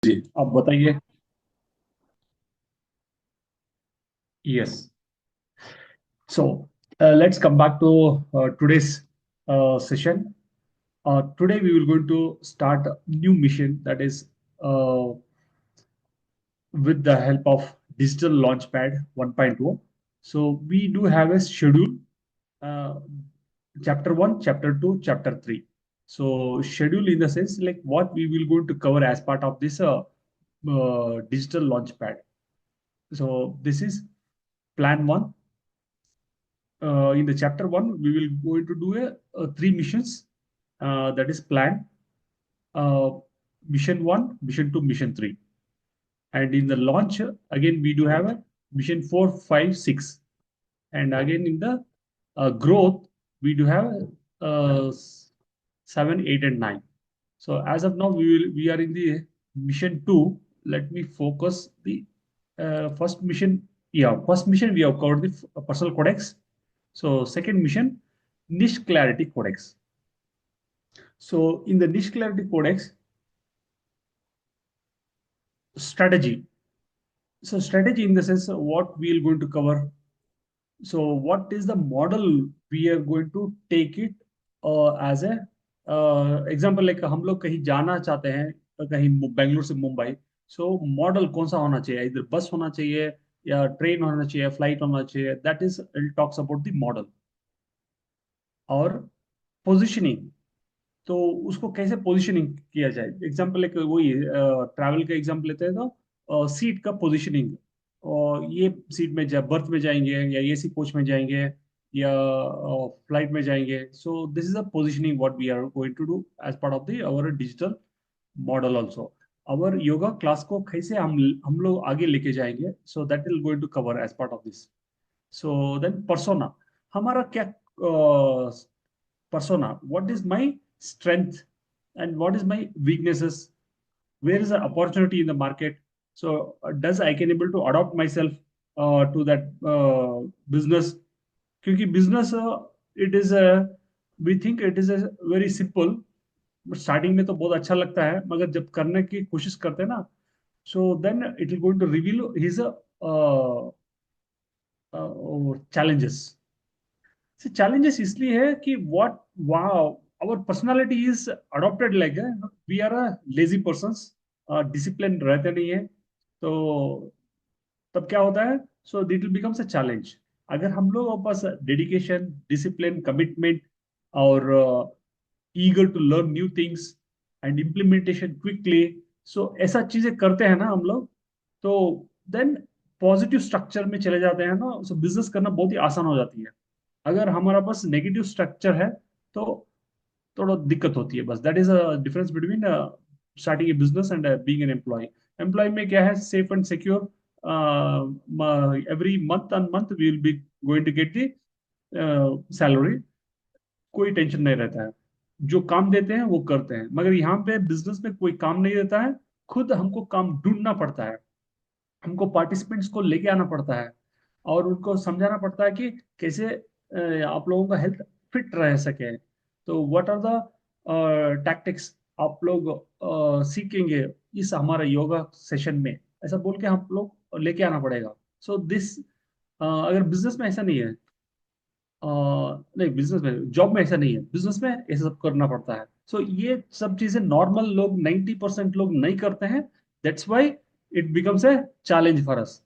जी आप बताइए। Yes. So let's come back to today's session. Today we will going to start a new mission, that is uh, with the help of digital launchpad 1.0. So we do have a schedule, uh, chapter 1, chapter 2, chapter 3. So schedule in the sense like what we will going to cover as part of this digital launchpad. So this is plan 1. In the chapter 1 we will going to do three missions, that is plan, uh, mission 1, mission 2, mission 3. And in the launch again we do have a mission 4, 5, 6. And again in the growth we do have 7, 8, and 9. So as of now we are in the mission 2. Let me focus the first mission. Yeah, first mission we have covered the personal codex. So second mission, niche clarity codex. So in the niche clarity codex, strategy. So strategy in the sense what we are going to cover. So what is the model we are going to take it as a example, like हम लोग कहीं जाना चाहते हैं, कहीं बेंगलुरु से मुंबई. सो model कौन सा होना चाहिए, इधर बस होना चाहिए या ट्रेन होना चाहिए, फ्लाइट होना चाहिए. That is talks about the model. और पोजिशनिंग, तो उसको कैसे पोजीशनिंग किया जाए. एग्जाम्पल एक वही ट्रैवल का एग्जाम्पल लेते हैं तो सीट का पोजीशनिंग, और ये सीट में बर्थ में जाएंगे या एसी कोच में जाएंगे या फ्लाइट में जाएंगे. So this is a positioning what we are going to do as part of the our digital model also. Our yoga class को कैसे हम लोग आगे लेके जाएंगे, so that will going to cover as part of this. So then persona, हमारा क्या persona, what is my strength and what is my weaknesses, where is the opportunity in the market. So does I can able to adopt myself to that business. क्योंकि business it is a, we think it is a very simple, starting में तो बहुत अच्छा लगता है मगर जब करने की कोशिश करते हैं ना, so then it will going to reveal his challenges. challenges इसलिए है कि what wow, our personality is adopted like we are a lazy persons, discipline रहते नहीं है. तो तब क्या होता है, so it will becomes a challenge. अगर हम लोग के पास डेडिकेशन, डिसिप्लिन, कमिटमेंट और eager to learn new things and implementation quickly, so ऐसा चीजें करते हैं ना हम लोग, तो देन पॉजिटिव स्ट्रक्चर में चले जाते हैं ना, सो बिजनेस करना बहुत ही आसान हो जाती है. अगर हमारा पास नेगेटिव स्ट्रक्चर है तो थोड़ा दिक्कत होती है. बस that is a difference between starting a business and being an employee. Employee में क्या है, safe and secure, every month and month we will be going to get the salary, कोई टेंशन नहीं रहता है. जो काम देते हैं वो करते हैं. मगर यहाँ पे बिजनेस में कोई काम नहीं देता है, खुद हमको काम ढूंढना पड़ता है. हमको पार्टिसिपेंट्स को लेके आना पड़ता है और उनको समझाना पड़ता है कि कैसे आप लोगों का हेल्थ फिट रह सके. तो व्हाट आर द टैक्टिक्स आप लोग सीखेंगे इस हमारे योगा सेशन में, ऐसा बोल के हम लोग लेके आना पड़ेगा. सो दिस, अगर बिजनेस में ऐसा नहीं है, नहीं बिजनेस में, जॉब में ऐसा नहीं है, बिजनेस में ऐसा सब करना पड़ता है. सो ये सब चीजें नॉर्मल लोग 90% लोग नहीं करते हैं. That's why it becomes a challenge for us.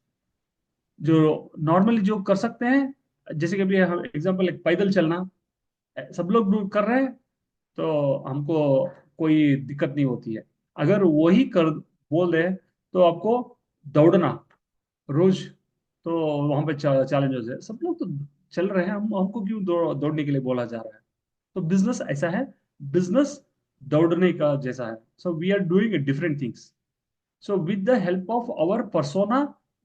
जो नॉर्मली जो कर सकते हैं, जैसे कि अभी हम एग्जांपल एक पैदल चलना, सब लोग कर रहे हैं, तो हमको कोई दिक्कत नहीं होती है. अगर वही कर बोल दे तो आपको दौड़ना रोज, तो वहां पे चैलेंज हो जाए. सब लोग तो चल रहे हैं, हम हमको क्यों दौड़ने के लिए बोला जा रहा है. तो बिजनेस ऐसा है, बिजनेस दौड़ने का जैसा है. So we are doing different things. So with the help of our persona,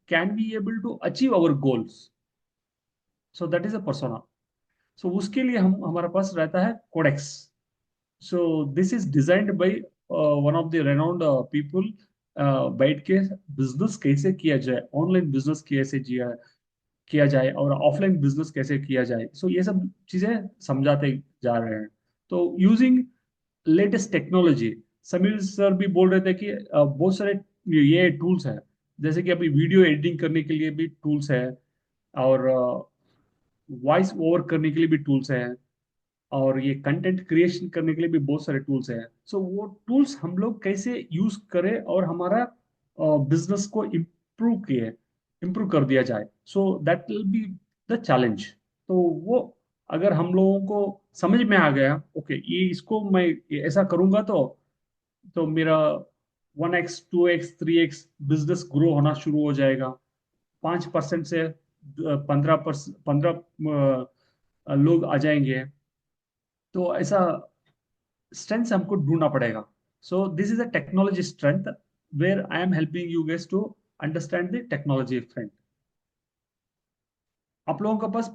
can be able to achieve our goals. So that is a persona. So उसके लिए हम हमारे पास रहता है codex. So this is designed by one of the renowned people. बैठ के business कैसे किया जाए, ऑनलाइन बिजनेस कैसे किया जाए और ऑफलाइन बिजनेस कैसे किया जाए. सो ये सब चीजें समझाते जा रहे हैं. तो using latest technology, Sameer sir भी बोल रहे थे कि बहुत सारे ये टूल्स हैं, जैसे कि अभी वीडियो एडिटिंग करने के लिए भी टूल्स है, और वॉइस ओवर करने के लिए भी टूल्स हैं, और ये कंटेंट क्रिएशन करने के लिए भी बहुत सारे टूल्स हैं। सो वो टूल्स हम लोग कैसे यूज करें और हमारा बिजनेस को इम्प्रूव कर दिया जाए, सो that will be the challenge. तो वो अगर हम लोगों को समझ में आ गया, ओके ये इसको मैं ये ऐसा करूंगा, तो मेरा 1x 2x 3x business grow होना शुरू हो जाएगा। 5% से 15 लोग आ जाएंगे। तो ऐसा स्ट्रेंथ हमको ढूंढना पड़ेगा। So this is a technology strength where I am helping you guys to understand the technology friend. आप लोगों के पास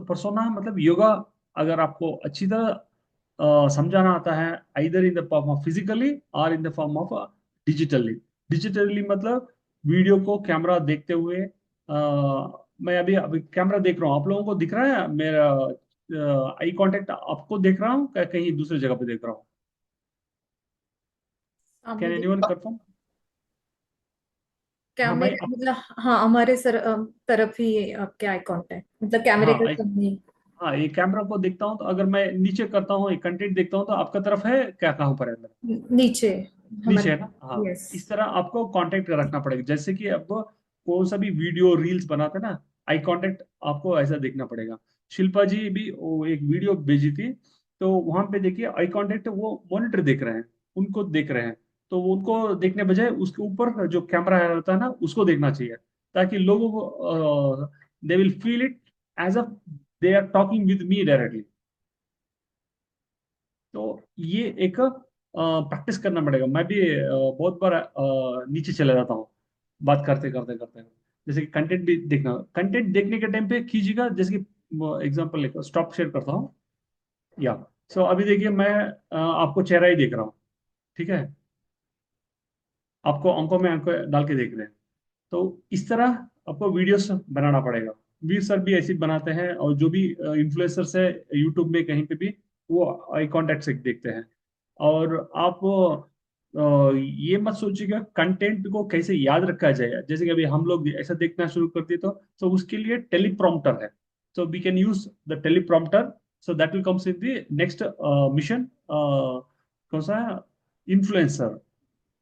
परसोना मतलब योगा, अगर आपको अच्छी तरह समझाना आता है, either in the form of physically और in the form of digitally. Digitally मतलब वीडियो को कैमरा देखते हुए, मैं अभी अभी कैमरा देख रहा हूँ, आप लोगों को दिख रहा है मेरा आई कांटेक्ट, आपको देख रहा हूँ कहीं दूसरी जगह पे देख रहा हूँ? सामने कैन देख एनीवन पा कंफर्म? हाँ मैं कैमरे मतलब, हाँ हमारे तरफ ही आपके आई कांटेक्ट, मतलब कैमरे हाँ के सामने। हाँ, ये कैमरा को देखता हूँ, तो अगर मैं नीचे करता हूँ, ये कंटेंट देखता हूँ, तो आपका तरफ है क्या, कहाँ पर है मेरा? नीचे नीचे हमारे। है ना? हाँ। यस। इस तरह आपको कांटेक्ट रखना पड़ेगा, जैसे कि अब कौन सा भी वीडियो रील्स बनाते हैं ना, आई कांटेक्ट आपको ऐसा देखना पड़ेगा। शिल्पा जी भी वो एक वीडियो भेजी थी, तो वहां पे देखिए आई कांटेक्ट, वो मॉनिटर देख रहे हैं, उनको देख रहे हैं। तो वो उनको देखने बजाय उसके ऊपर जो कैमरा रहता है ना, उसको देखना चाहिए, ताकि लोगों को they will feel it as a they are talking with me directly. तो ये एक प्रैक्टिस करना पड़ेगा। मैं भी बहुत बार नीचे चले जाता हूँ बात करते करते करते, जैसे कि कंटेंट भी देखना, कंटेंट देखने के टाइम पे कीजिएगा, जैसे कि एग्जांपल लेकर स्टॉप शेयर करता हूँ, या सो अभी देखिए मैं आपको चेहरा ही देख रहा हूँ, ठीक है, आपको आंखों में आंखें डाल के देख रहे हैं। तो इस तरह आपको वीडियोस बनाना पड़ेगा। वीर सर भी ऐसे ही बनाते हैं, और जो भी इन्फ्लुएंसर्स है यूट्यूब में कहीं पे भी, वो आई कांटेक्ट से देखते हैं। और आप ये मत सोचिएगा कंटेंट को कैसे याद रखा जाए, जैसे कि अभी हम लोग ऐसा देखना शुरू कर दिए, तो उसके लिए टेलीप्रॉम्प्टर है। So we can use the teleprompter, so that will comes in the next mission. कौन सा? इन्फ्लुएंसर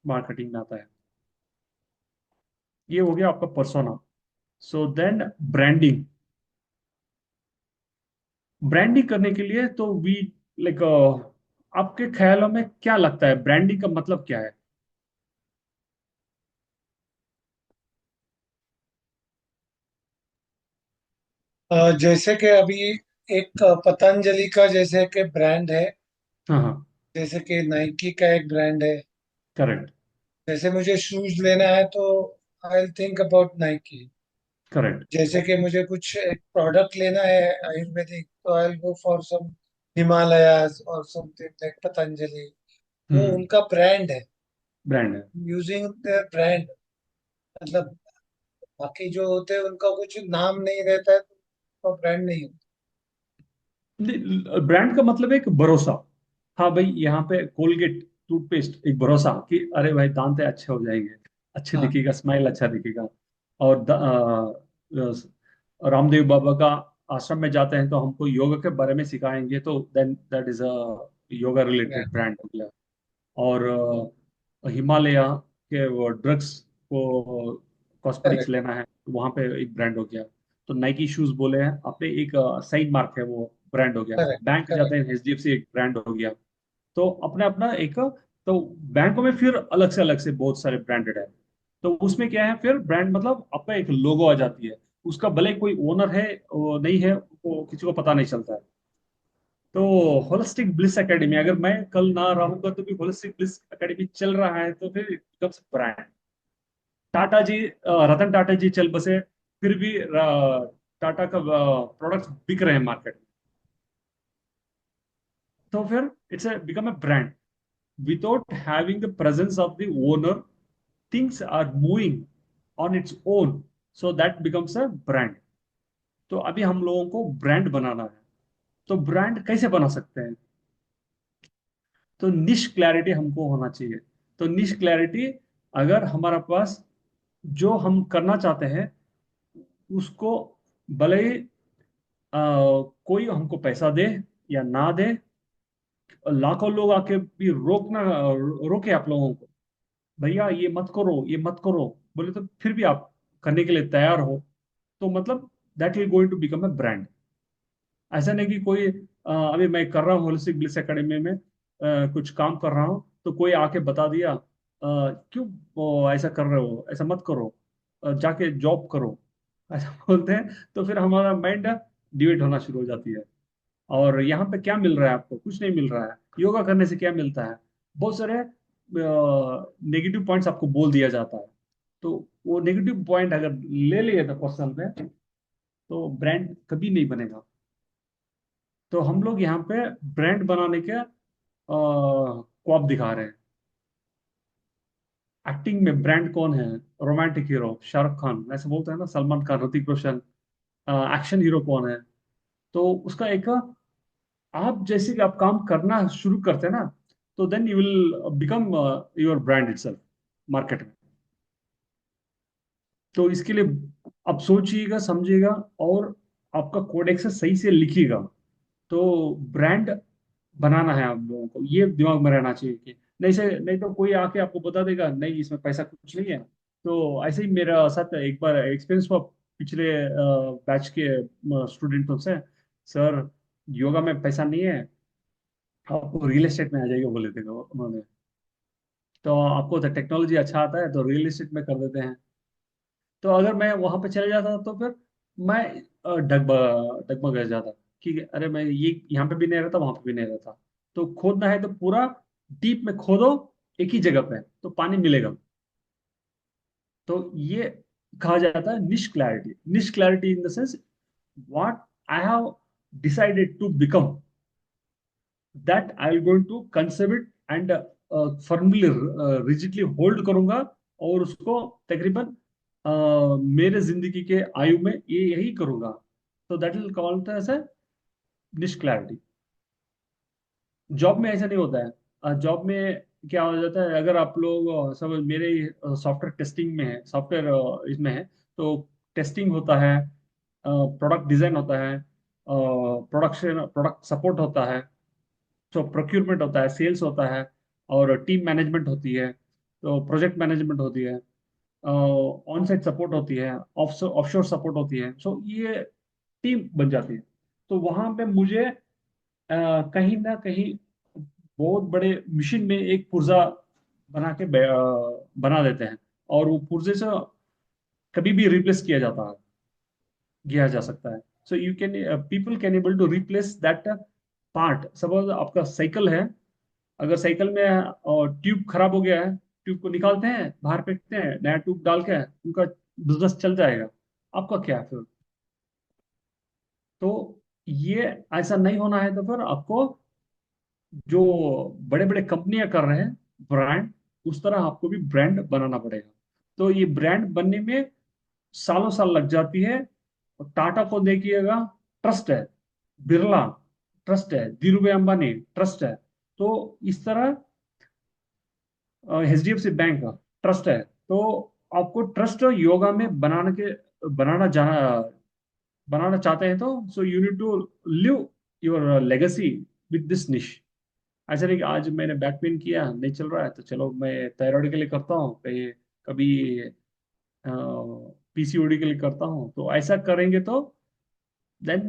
मार्केटिंग में आता है। ये हो गया आपका persona. So then branding. Branding करने के लिए तो वी लाइक, आपके ख्यालों में क्या लगता है ब्रांडिंग का मतलब क्या है? जैसे कि अभी एक पतंजलि का जैसे कि ब्रांड है, हाँ हाँ। जैसे कि नाइकी का एक ब्रांड है। करेक्ट। जैसे मुझे शूज लेना है तो I will think about Nike. Correct. जैसे कि मुझे कुछ एक प्रोडक्ट लेना है आयुर्वेदिक, तो I will go for some Himalayas और समथिंग लाइक पतंजलि। वो हम्म। उनका ब्रांड है, ब्रांड है। Using their brand. मतलब बाकी जो होते हैं उनका कुछ नाम नहीं रहता है, तो ब्रांड नहीं होता। ब्रांड का मतलब है एक भरोसा। हाँ भाई, यहाँ पे कोलगेट टूथपेस्ट एक भरोसा कि अरे भाई दांत अच्छे हो जाएंगे, अच्छे हाँ, दिखेगा, स्माइल अच्छा दिखेगा। और रामदेव बाबा का आश्रम में जाते हैं, तो हमको योगा के बारे में सिखाएंगे, तो then that is a yoga related brand. Brand हो गया। और हिमालय के वो ड्रग्स को, कॉस्मेटिक्स करेक्ट, लेना है, तो वहां पे एक ब्रांड हो गया। तो नाइकी शूज बोले हैं आपने, एक साइन मार्क है, वो ब्रांड हो गया। करेक्ट, बैंक जाते करेक्ट, हैं, एचडीएफसी एक ब्रांड हो गया। तो अपना अपना एक, तो बैंकों में फिर अलग से बहुत सारे ब्रांडेड है। तो उसमें क्या है, फिर ब्रांड मतलब आपका एक लोगो आ जाती है, उसका भले कोई ओनर है वो नहीं है, वो किसी को पता नहीं चलता है। तो होलिस्टिक ब्लिस एकेडमी, अगर मैं कल ना रहूंगा तो भी होलिस्टिक ब्लिस एकेडमी चल रहा है, तो फिर कब से ब्रांड। टाटा जी, रतन टाटा जी चल बसे, फिर भी टाटा का प्रोडक्ट्स बिक रहे हैं मार्केट में, तो फिर it's become a brand. Without having the presence of the owner, things are moving on its own, so that becomes a brand. तो अभी हम लोगों को ब्रांड बनाना है। तो ब्रांड कैसे बना सकते हैं? तो निश क्लैरिटी हमको होना चाहिए। तो निश क्लैरिटी, अगर हमारे पास जो हम करना चाहते हैं उसको, भले ही कोई हमको पैसा दे या ना दे, लाखों लोग आके भी रोके आप लोगों को, भैया ये मत करो ये मत करो, बोले तो फिर भी आप करने के लिए तैयार हो, तो मतलब that will going to become a brand. ऐसा नहीं कि कोई अभी मैं कर रहा हूँ होलिस्टिक ब्लिस एकेडमी में, कुछ काम कर रहा हूँ तो कोई आके बता दिया, क्यों ऐसा कर रहे हो, ऐसा मत करो, जाके जॉब करो, ऐसा बोलते हैं। तो फिर हमारा माइंड डिवेट होना शुरू हो जाती है। और यहाँ पे क्या मिल रहा है आपको? कुछ नहीं मिल रहा है। योगा करने से क्या मिलता है? बहुत सारे नेगेटिव पॉइंट्स आपको बोल दिया जाता है। तो वो नेगेटिव पॉइंट अगर ले लिए तो पर्सनल में, तो ब्रांड कभी नहीं बनेगा। तो हम लोग यहाँ पे ब्रांड बनाने के ख्वाब दिखा रहे हैं। एक्टिंग में ब्रांड कौन है? रोमांटिक हीरो शाहरुख खान, ऐसे बोलते हैं ना, सलमान खान, ऋतिक रोशन। एक्शन हीरो कौन है? तो उसका एक, आप जैसे कि आप काम करना शुरू करते हैं ना, तो then you will become your brand itself market में। तो इसके लिए आप सोचिएगा, समझिएगा, और आपका कोडेक्स सही से लिखिएगा। तो ब्रांड बनाना है आप लोगों को, ये दिमाग में रहना चाहिए कि नहीं तो कोई आके आपको बता देगा नहीं इसमें पैसा कुछ नहीं है। तो ऐसे ही मेरा साथ एक बार एक्सपीरियंस हुआ पिछले बैच के स्टूडेंटों से। सर, योगा में पैसा नहीं है, आपको रियल एस्टेट में आ जाएगा बोले थे उन्होंने। तो आपको तो टेक्नोलॉजी अच्छा आता है तो रियल एस्टेट में कर देते हैं। तो अगर मैं वहां पे चले जाता तो फिर मैं डगमग रह जाता कि अरे मैं ये यहाँ पे भी नहीं रहता, वहां पे भी नहीं रहता। तो खोदना है तो पूरा डीप में खोदो, एक ही जगह पे तो पानी मिलेगा। तो ये कहा जाता है niche clarity. Niche clarity in the sense, what I have decided to become, that I will going to conserve it and firmly rigidly hold करूंगा, और उसको तकरीबन मेरे जिंदगी के आयु में ये यही करूंगा। तो that will called as a niche clarity. Job में ऐसा नहीं होता है। जॉब में क्या हो जाता है, अगर आप लोग सब मेरे सॉफ्टवेयर टेस्टिंग में है, सॉफ्टवेयर इसमें है, तो टेस्टिंग होता है, प्रोडक्ट डिजाइन होता है, प्रोडक्शन प्रोडक्ट सपोर्ट होता है, तो प्रोक्यूरमेंट होता है, सेल्स होता है, और टीम मैनेजमेंट होती है, तो प्रोजेक्ट मैनेजमेंट होती है, ऑन साइट सपोर्ट होती है, ऑफशोर सपोर्ट होती है। सो ये टीम बन जाती है। तो वहां पे मुझे कहीं ना कहीं बहुत बड़े मिशन में एक पुर्जा बना देते हैं, और वो पुर्जे से कभी भी रिप्लेस किया जा सकता है। So you can, people can able to replace that part. Suppose आपका साइकिल है, अगर साइकिल में ट्यूब खराब हो गया है, ट्यूब को निकालते हैं, बाहर फेंकते हैं, नया ट्यूब डाल के उनका बिजनेस चल जाएगा। आपका क्या है फिर? तो ये ऐसा नहीं होना है। तो फिर आपको जो बड़े बड़े कंपनियां कर रहे हैं ब्रांड, उस तरह आपको भी ब्रांड बनाना पड़ेगा। तो ये ब्रांड बनने में सालों साल लग जाती है। और टाटा को देखिएगा, ट्रस्ट है। बिरला ट्रस्ट है। धीरू भाई अंबानी ट्रस्ट है। तो इस तरह HDFC बैंक का ट्रस्ट है। तो आपको ट्रस्ट योगा में बनाना जाना बनाना चाहते हैं, तो so you need to live your legacy with this niche. ऐसा नहीं कि आज मैंने बैक पेन किया, नहीं चल रहा है तो चलो मैं थायराइड के लिए करता हूँ, कहीं कभी PCOD के लिए करता हूँ। तो ऐसा करेंगे तो then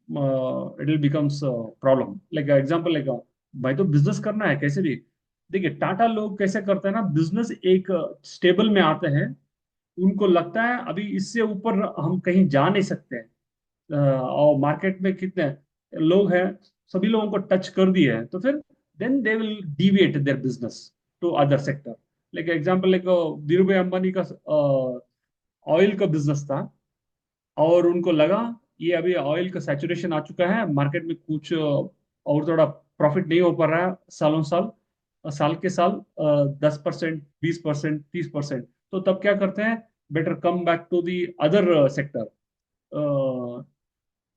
it will becomes problem. Like example, like भाई तो बिजनेस करना है कैसे भी। देखिए टाटा लोग कैसे करते हैं ना, बिजनेस एक स्टेबल में आते हैं, उनको लगता है अभी इससे ऊपर हम कहीं जा नहीं सकते हैं। और मार्केट में कितने लोग हैं, सभी लोगों को टच कर दिए हैं, तो फिर then they will deviate their business to other sector. Like example, like Dhirubhai Ambani का ऑयल का बिजनेस था, और उनको लगा ये अभी ऑयल का सैचुरेशन आ चुका है मार्केट में, कुछ और थोड़ा प्रॉफिट नहीं हो पा रहा है सालों साल, साल के साल 10%, 20%, 30%। तो तब क्या करते हैं, better come back to the other sector,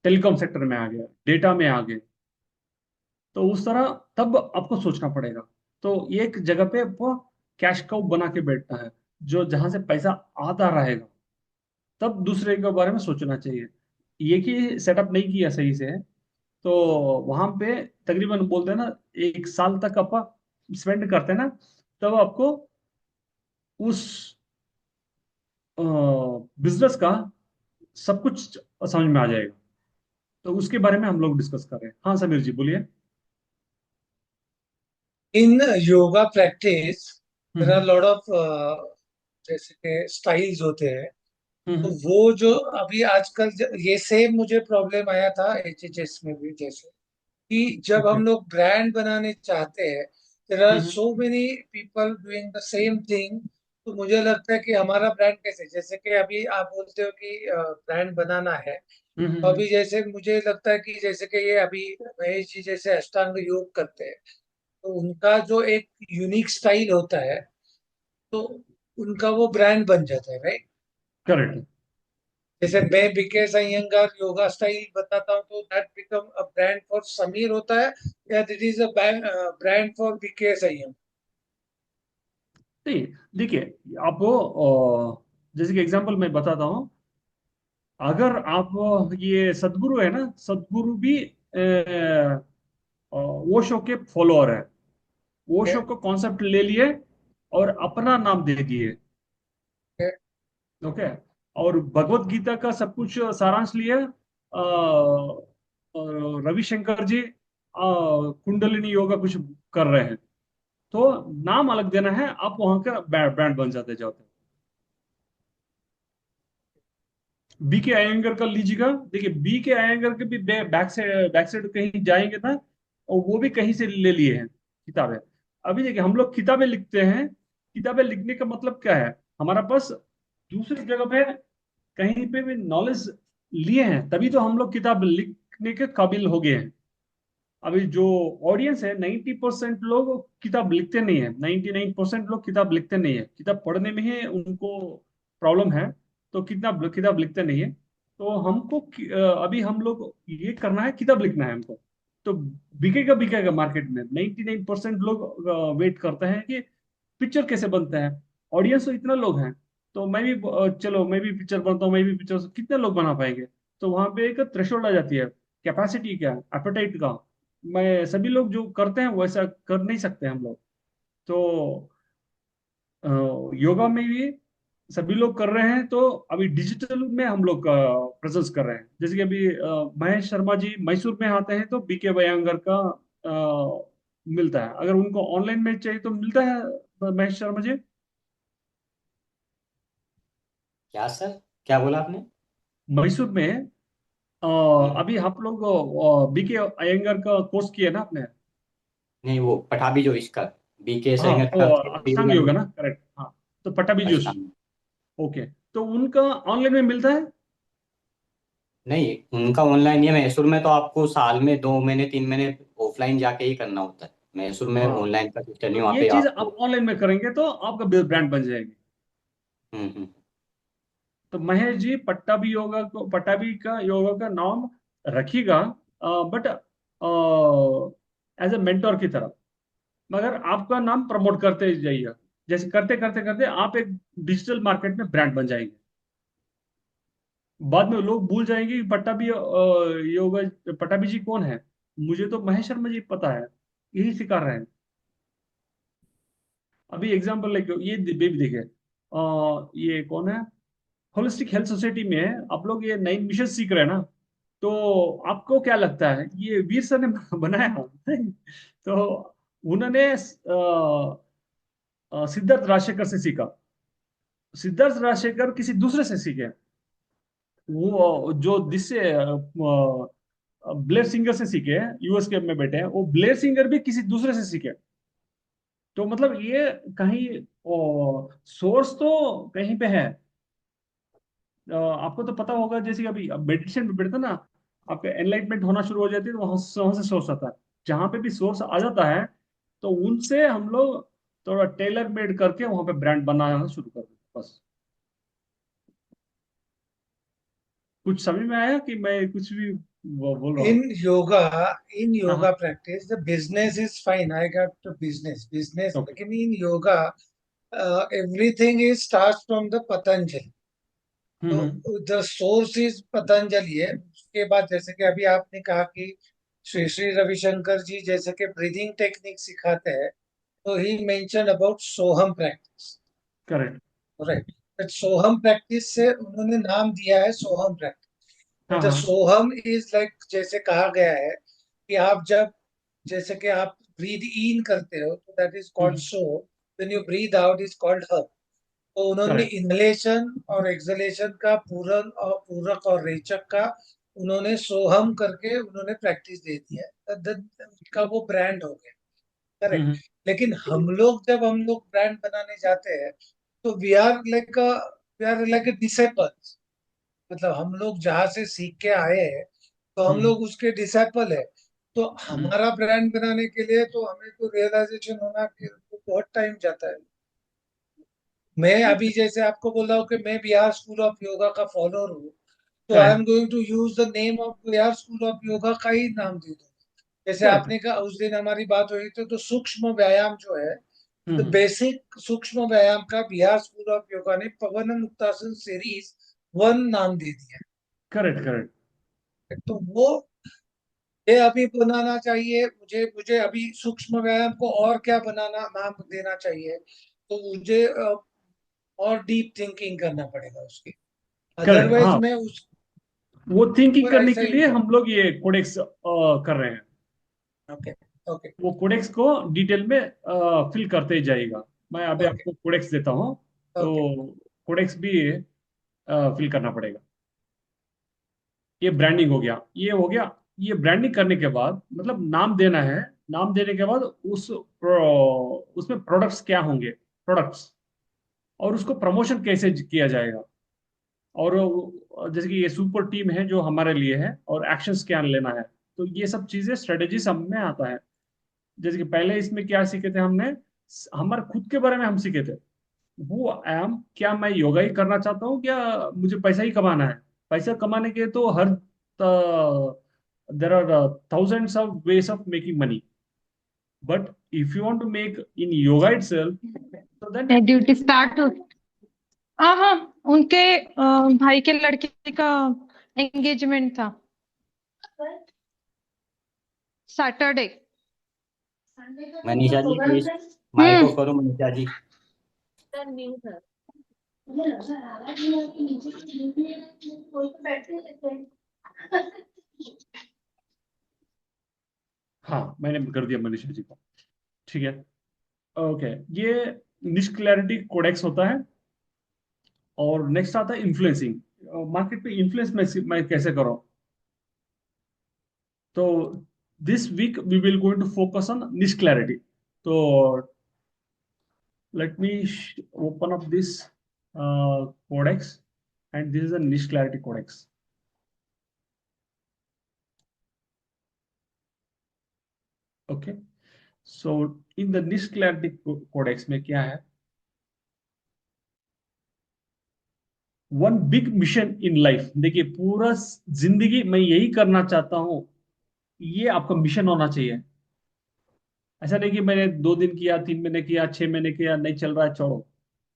telecom sector में आ गया, डेटा में आ गए। तो उस तरह तब आपको सोचना पड़ेगा। तो एक जगह पे आपको कैश काउ बना के बैठना है, जो जहां से पैसा आता रहेगा, तब दूसरे के बारे में सोचना चाहिए। ये कि सेटअप नहीं किया सही से, तो वहां पे तकरीबन बोलते हैं ना, 1 साल तक आप स्पेंड करते हैं ना, तब आपको उस बिजनेस का सब कुछ समझ में आ जाएगा। तो उसके बारे में हम लोग डिस्कस कर रहे हैं। हाँ समीर जी बोलिए। In yoga practice there are hmm lot of जैसे कि स्टाइल्स होते हैं। तो हम्म वो जो अभी आजकल ये सेम मुझे प्रॉब्लम आया था एचएचएस में भी, जैसे कि जब ओके हम लोग ब्रांड बनाने चाहते हैं, there are hmm so many people doing the same thing. तो मुझे लगता है कि हमारा ब्रांड कैसे, जैसे कि अभी आप बोलते हो कि ब्रांड बनाना है, तो हम्म अभी जैसे मुझे लगता है कि जैसे कि ये अभी महेश जी जैसे अष्टांग योग करते हैं, तो उनका जो एक यूनिक स्टाइल होता है, तो उनका वो ब्रांड बन जाता है, राइट? करेक्ट। जैसे मैं बीकेएस अयंगार योगा स्टाइल बताता हूँ, तो that become a brand for Sameer होता है, या that is a brand for BKS Iyengar? नहीं, देखिए, आपको जैसे कि एग्जांपल मैं बताता हूँ। अगर आप ये सदगुरु है ना, सदगुरु भी ओशो के फॉलोअर है। ओशो को कॉन्सेप्ट ले लिए और अपना नाम दे दिए। ओके। और भगवत गीता का सब कुछ सारांश लिया। रविशंकर जी कुंडलिनी योगा कुछ कर रहे हैं, तो नाम अलग देना है, आप वहां का ब्रांड बन जाते। बी के अयंगर का लीजिएगा, देखिए बी के अयंगर के भी बैक साइड कहीं जाएंगे ना, और वो भी कहीं से ले लिए हैं किताबें। अभी देखिए, हम लोग किताबें लिखते हैं, किताबें लिखने का मतलब क्या है? हमारा पास दूसरी जगह पे कहीं पे भी नॉलेज लिए हैं, तभी तो हम लोग किताब लिखने के काबिल हो गए हैं। अभी जो ऑडियंस है, 90% लोग किताब लिखते नहीं है, 99% लोग किताब लिखते नहीं है, किताब पढ़ने में ही उनको प्रॉब्लम है। तो किताब किताब लिखते नहीं है। तो हमको अभी हम लोग ये करना है, किताब लिखना है हमको। तो बिकेगा मार्केट में। 99% लोग वेट करते हैं कि पिक्चर कैसे बनता है। ऑडियंस तो इतना लोग हैं, तो मैं भी चलो मैं भी पिक्चर बनता हूँ, मैं भी पिक्चर, कितने लोग बना पाएंगे? तो वहां पे एक थ्रेशोल्ड आ जाती है, कैपेसिटी क्या, एपेटाइट का। मैं सभी लोग जो करते हैं वैसा कर नहीं सकते हम लोग। तो अ, योगा में भी सभी लोग कर रहे हैं, तो अभी डिजिटल में हम लोग प्रेजेंस कर रहे हैं। जैसे कि अभी महेश शर्मा जी मैसूर में आते हैं, तो बीके बयांगर का मिलता है। अगर उनको ऑनलाइन में चाहिए तो मिलता है महेश शर्मा जी। क्या सर? क्या बोला आपने? मैसूर में हम्म, अभी आप लोग बीके अयंगर का कोर्स किए ना आपने? नहीं, वो पठाबी जो इसका बीके हाँ, सेंगर वो का अष्टांग योग है ना, करेक्ट, हाँ। तो पट्टाभी जोश। अष्टांग। ओके। तो उनका ऑनलाइन में मिलता है। नहीं, उनका ऑनलाइन ही है। मैसूर में तो आपको साल में 2 महीने 3 महीने ऑफलाइन जाके ही करना होता है। मैसूर में हाँ, ऑनलाइन का सिस्टम नहीं, तो वहाँ ये पे चीज आप आपको। ऑनलाइन में करेंगे तो आपका ब्रांड बन जाएगी। हम्म। तो महेश जी पट्टाभी का योगा का नाम रखिएगा, बट एज ए मेंटोर की तरह। मगर आपका नाम प्रमोट करते जाइएगा। जैसे करते करते करते आप एक डिजिटल मार्केट में ब्रांड बन जाएंगे। बाद में लोग भूल जाएंगे कि योगा पट्टाभी जी कौन है। मुझे तो महेश शर्मा जी पता है, यही सिखा रहे हैं। अभी एग्जांपल लेके ये बेबी देखिए, ये कौन है, होलिस्टिक हेल्थ सोसाइटी में आप लोग ये नई मिशन सीख रहे हैं ना, तो आपको क्या लगता है ये वीर सर ने बनाया? नहीं। तो उन्होंने सिद्धार्थ राजशेखर से सीखा। सिद्धार्थ राजशेखर किसी दूसरे से सीखे। वो जो जिससे ब्लेयर सिंगर से सीखे, यूएस के में बैठे हैं, वो ब्लेयर सिंगर भी किसी दूसरे से सीखे। तो मतलब ये कहीं सोर्स तो कहीं पे है। आपको तो पता होगा, जैसे कि अभी मेडिटेशन में बैठता ना, आपका एनलाइटमेंट होना शुरू हो जाती है, तो वहां से सोर्स आता है। जहां पे भी सोर्स आ जाता है, तो उनसे हम लोग थोड़ा टेलर मेड करके वहां पे ब्रांड बनाना शुरू कर देते, बस। कुछ समझ में आया कि मैं कुछ भी वो बोल रहा in हूँ। yoga in हाँ yoga हाँ। practice the business is fine. I got the business, okay. लेकिन in yoga everything is starts from the Patanjali. तो हम्म। द सोर्स इज पतंजलि है। उसके बाद जैसे कि अभी आपने कहा कि श्री श्री रविशंकर जी जैसे कि ब्रीदिंग टेक्निक सिखाते हैं, तो he mention about Soham practice, correct. Right. But Soham practice से उन्होंने नाम दिया है सोहम प्रैक्टिस। हाँ द हाँ। सोहम इज लाइक जैसे कहा गया है कि आप जब जैसे कि आप ब्रीद इन करते हो तो that is called hmm. So, when you breathe out is called हम। तो उन्होंने करेक्ट। इनलेशन और एक्सलेशन का पूरन और पूरक और रेचक का उन्होंने सोहम करके उन्होंने प्रैक्टिस दे दिया है, का वो ब्रांड हो गया। करेक्ट। हम्म। लेकिन हम लोग जब हम लोग ब्रांड बनाने जाते हैं तो वी आर लाइक डिसेपल्स। मतलब हम लोग जहाँ से सीख के आए हैं तो हम हम्म। लोग उसके डिसेपल है। तो हम्म। हमारा ब्रांड बनाने के लिए तो हमें तो रियलाइजेशन होना कि तो बहुत टाइम जाता है। मैं अभी जैसे आपको बोल रहा हूँ कि मैं बिहार स्कूल ऑफ योगा का फॉलोअर हूँ, तो I am correct. Going to use the name of Bihar School of Yoga का ही नाम दे दूँ। जैसे करेक्ट। आपने कहा उस दिन हमारी बात हुई थी, तो सूक्ष्म व्यायाम जो है, तो हम्म। बेसिक सूक्ष्म व्यायाम का बिहार स्कूल ऑफ योगा ने पवन मुक्तासन सीरीज 1 नाम दे दिया करेक्ट। करेक्ट। है। तो वो ये अभी बनाना चाहिए, मुझे मुझे अभी सूक्ष्म व्यायाम को और क्या बनाना नाम देना चाहिए, तो मुझे और डीप थिंकिंग करना पड़ेगा उसकी। करेक्ट। अदरवाइज हाँ, मैं उस वो थिंकिंग वो करने ऐसा के ही लिए कर। हम लोग ये कोडेक्स कर रहे हैं। ओके ओके वो कोडेक्स को डिटेल में फिल करते जाएगा। मैं अभी ओके आपको कोडेक्स देता हूँ। ओके। तो कोडेक्स भी फिल करना पड़ेगा। ये ब्रांडिंग हो गया, ये हो गया। ये ब्रांडिंग करने के बाद मतलब नाम देना है। नाम देने के बाद उसमें प्रोडक्ट्स क्या होंगे, प्रोडक्ट्स, और उसको प्रमोशन कैसे किया जाएगा। और जैसे कि ये सुपर टीम है जो हमारे लिए है, और एक्शंस क्या लेना है। तो ये सब चीजें स्ट्रेटेजी सब में आता है। जैसे कि पहले इसमें क्या सीखे थे हमने, हमारे खुद के बारे में हम सीखे थे। वो आई एम, क्या मैं योगा ही करना चाहता हूँ, क्या मुझे पैसा ही कमाना है। पैसा कमाने के तो हर there are thousands of ways of making money, but if you want to make in yoga itself, तो देन ड्यूटी स्टार्ट हो। हाँ हाँ, उनके भाई के लड़के का एंगेजमेंट था Saturday. Manisha ji please mic hmm. Off करो, मनीषा जी। हाँ, मैंने कर दिया मनीषा जी को। ठीक है। ओके। ये निश क्लैरिटी कोडेक्स होता है। और नेक्स्ट आता है इन्फ्लुएंसिंग। मार्केट पे इन्फ्लुएंस मैं कैसे करूं। तो this week we will going to focus on niche clarity. तो let me open up this codex, and this is a niche clarity codex. Okay, so in the niche clarity codex में क्या है, one big mission in life. देखिए, पूरा जिंदगी मैं यही करना चाहता हूं, ये आपका मिशन होना चाहिए। ऐसा नहीं कि मैंने 2 दिन किया, 3 महीने किया, 6 महीने किया, नहीं चल रहा है, छोड़ो,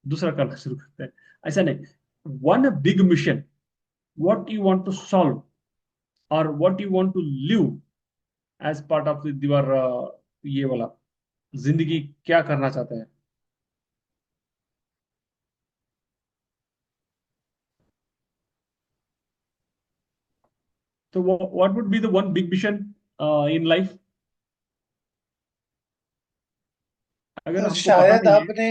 दूसरा करना शुरू करते हैं। ऐसा नहीं। One big mission, what you want to solve, or what you want to live as part of दीवार, ये वाला जिंदगी क्या करना चाहते हैं। तो what would be the one big mission in life, अगर तो हमको पता शायद नहीं है। आपने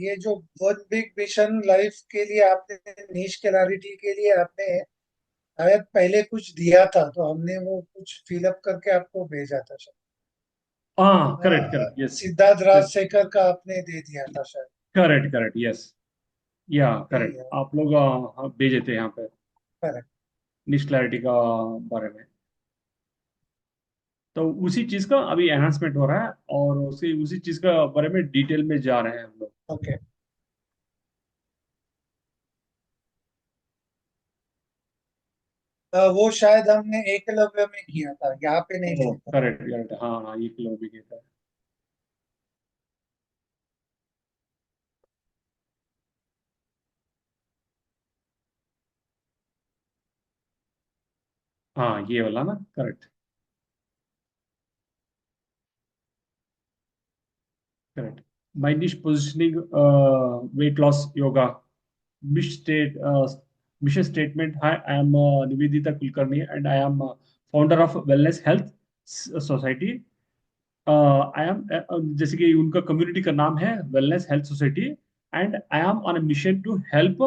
ये जो वन बिग मिशन लाइफ के लिए आपने नीश क्लैरिटी के लिए आपने शायद पहले कुछ दिया था, तो हमने वो कुछ फिलअप करके आपको भेजा था शायद। हाँ, correct correct, yes. Siddharth yes, Rajshekhar का आपने दे दिया था शायद। Correct correct, yes. या यही करेक्ट, है। आप लोग भेजे थे यहाँ पे करेक्ट। निश क्लैरिटी का बारे में। तो उसी चीज का अभी एनहांसमेंट हो रहा है, और उसी चीज का बारे में डिटेल में जा रहे हैं हम लोग। ओके। वो शायद हमने एकलव्य में किया था, यहाँ पे नहीं किया था। करेक्ट करेक्ट, हाँ हाँ, ये किलो भी कहता है। हाँ ये वाला ना, करेक्ट करेक्ट। माय निश positioning, weight loss yoga, mission statement. Hi, I am Nivedita Kulkarni and I am founder of Wellness Health Society. I am, जैसे कि उनका कम्युनिटी का नाम है Wellness Health Society, and I am on a mission to help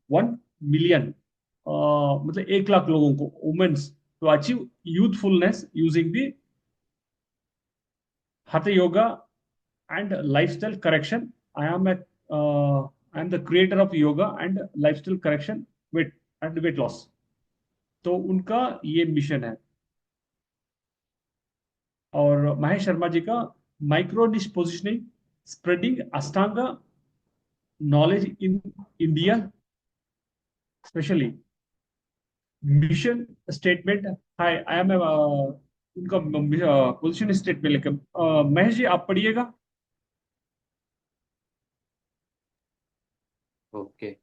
1 million, मतलब 1 लाख लोगों को, women's, to achieve youthfulness using the hatha yoga and lifestyle correction. I am a I am the creator of yoga and lifestyle correction, weight and weight loss. तो उनका ये mission है। और महेश शर्मा जी का micro niche positioning, spreading Ashtanga knowledge in India, especially mission statement. Hi, I am a, उनका position statement लेकर, महेश जी आप पढ़िएगा। Okay.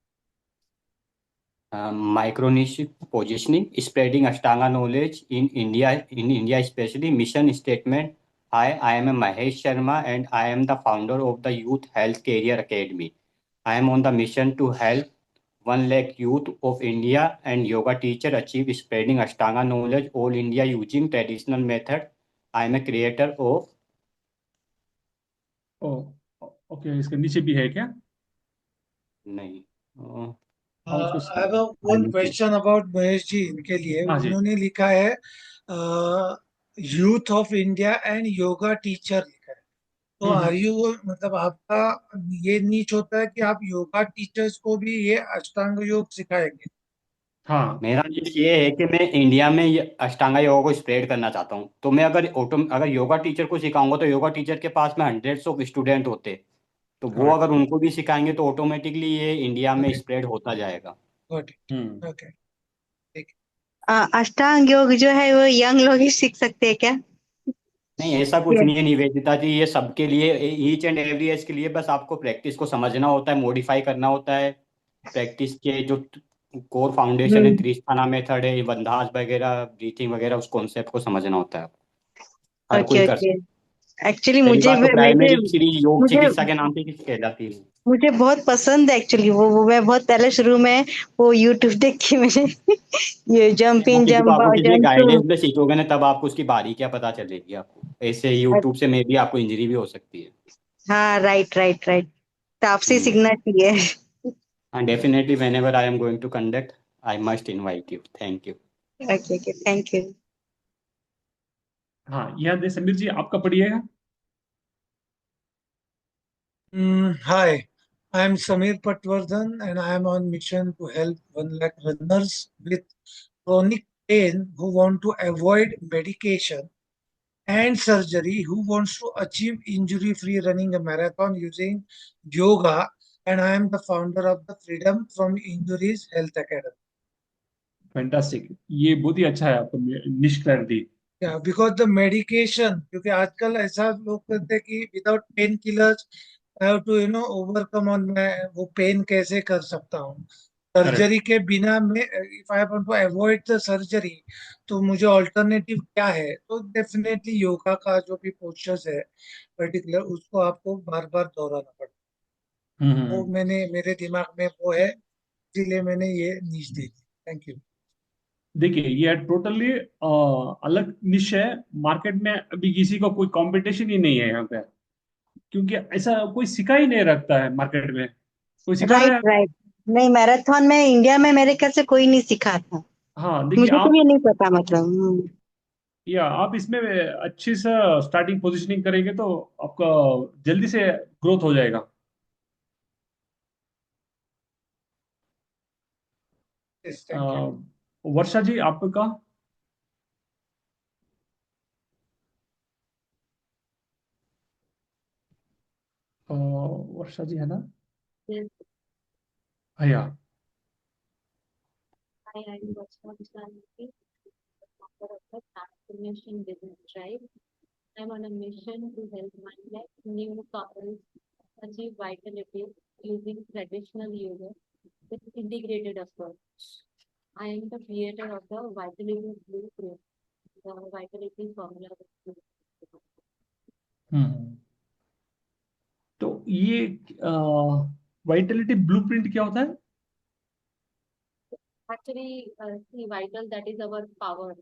Micro-niche positioning, spreading Ashtanga knowledge in India especially. Mission statement. Hi, I am a Mahesh Sharma and I am the founder of the Youth Health Career Academy. I am on the mission to help 1 lakh youth of India and yoga teacher achieve spreading Ashtanga knowledge all India using traditional method. I am a creator of oh, okay, इसके नीचे भी है क्या? नहीं हाँ उसको I have one नीचे question about Mahesh ji, इनके लिए हाँ जी। उन्होंने लिखा है youth of India and yoga teacher लिखा है। तो आर हम्म। यू, मतलब आपका ये नीच होता है कि आप योगा टीचर्स को भी ये अष्टांग योग सिखाएंगे? हाँ मेरा नीड्स ये है कि मैं इंडिया में ये अष्टांगा योगा को स्प्रेड करना चाहता हूँ। तो मैं अगर योगा टीचर को सिखाऊंगा तो योगा टीचर के पास में हंड्रेड्स ऑफ स्टूडेंट होते, तो वो करेक्ट। अगर उनको भी सिखाएंगे तो ऑटोमेटिकली ये इंडिया में करेक्ट, स्प्रेड होता जाएगा। Got it, hmm. ओके, ठीक अष्टांग योग जो है वो यंग लोग ही सीख सकते हैं क्या? नहीं, ऐसा कुछ ये नहीं है निवेदिता जी, ये सबके लिए, ईच एंड एवरी एज के लिए। बस आपको प्रैक्टिस को समझना होता है, मॉडिफाई करना होता है। प्रैक्टिस के जो कोर फाउंडेशन है, हम्म, त्रिस्थाना मेथड है, बंधास वगैरह, ब्रीथिंग वगैरह, उस कॉन्सेप्ट को समझना होता है। हर कोई ओके कर ओके। सकता एक्चुअली है। पहली मुझे बात तो मेरे प्राइमरी सीरीज योग मुझे चिकित्सा के नाम पे किस कहलाती है? मुझे बहुत पसंद है एक्चुअली वो मैं बहुत पहले शुरू में वो यूट्यूब देख के मैंने ये जंप हाँ, इन क्योंकि तो जंप आपको किसी जंप टू। गाइडेंस में सीखोगे ना, तब आपको उसकी बारीकियां पता चलेगी आपको। ऐसे यूट्यूब से में भी आपको इंजरी भी हो सकती है। हाँ, राइट राइट राइट। तो आपसे ही हम्म। सीखना चाहिए। हाँ, definitely whenever I am going to conduct, I must invite you. Thank you. Okay okay, thank you. हाँ यहाँ दे, समीर जी आपका पढ़िएगा। है। Hi, I am Sameer Patwardhan and I am on mission to help 1 lakh runners with chronic pain who want to avoid medication and surgery, who wants to achieve injury free running a marathon using yoga, and I am the founder of the Freedom from Injuries Health Academy. Fantastic, ये बहुत ही अच्छा है, आपको निश कर दी। Yeah, because the medication, क्योंकि आजकल ऐसा लोग कहते हैं कि without pain killers I have to overcome on, मैं वो पेन कैसे कर सकता हूँ करेक्ट। सर्जरी के बिना में, if I want to avoid the surgery, तो मुझे ऑल्टरनेटिव क्या है? तो डेफिनेटली योगा का जो भी पोस्चर्स है पर्टिकुलर, उसको आपको बार बार दोहराना पड़ता है। वो हम्म। मैंने, मेरे दिमाग में वो है, इसीलिए मैंने ये नीच दे दी। Thank you. देखिए ये टोटली अलग निश है। मार्केट में अभी किसी का कोई कंपटीशन ही नहीं है यहाँ पे, क्योंकि ऐसा कोई सिखा ही नहीं रखता है मार्केट में। कोई सिखा राइट रहा है? राइट। नहीं, मैराथन में इंडिया में मेरे ख्याल से कोई नहीं सीखा था। हाँ देखिए मुझे तो आप, ये नहीं पता मतलब। या आप इसमें अच्छी से स्टार्टिंग पोजीशनिंग करेंगे तो आपका जल्दी से ग्रोथ हो जाएगा। अ, थैंक यू। वर्षा जी आपका, वर्षा जी है ना भैया? Hi, I'm Varsha Vishwanathan, founder of the Transformation Business Drive. I'm on a mission to help 1 lakh new couples achieve vitality using traditional yoga with integrated approach. I am the creator of the Vitality Blueprint, the Vitality Formula. हम्म तो ये Vitality blueprint क्या होता है? Actually, see, vital, that is our power.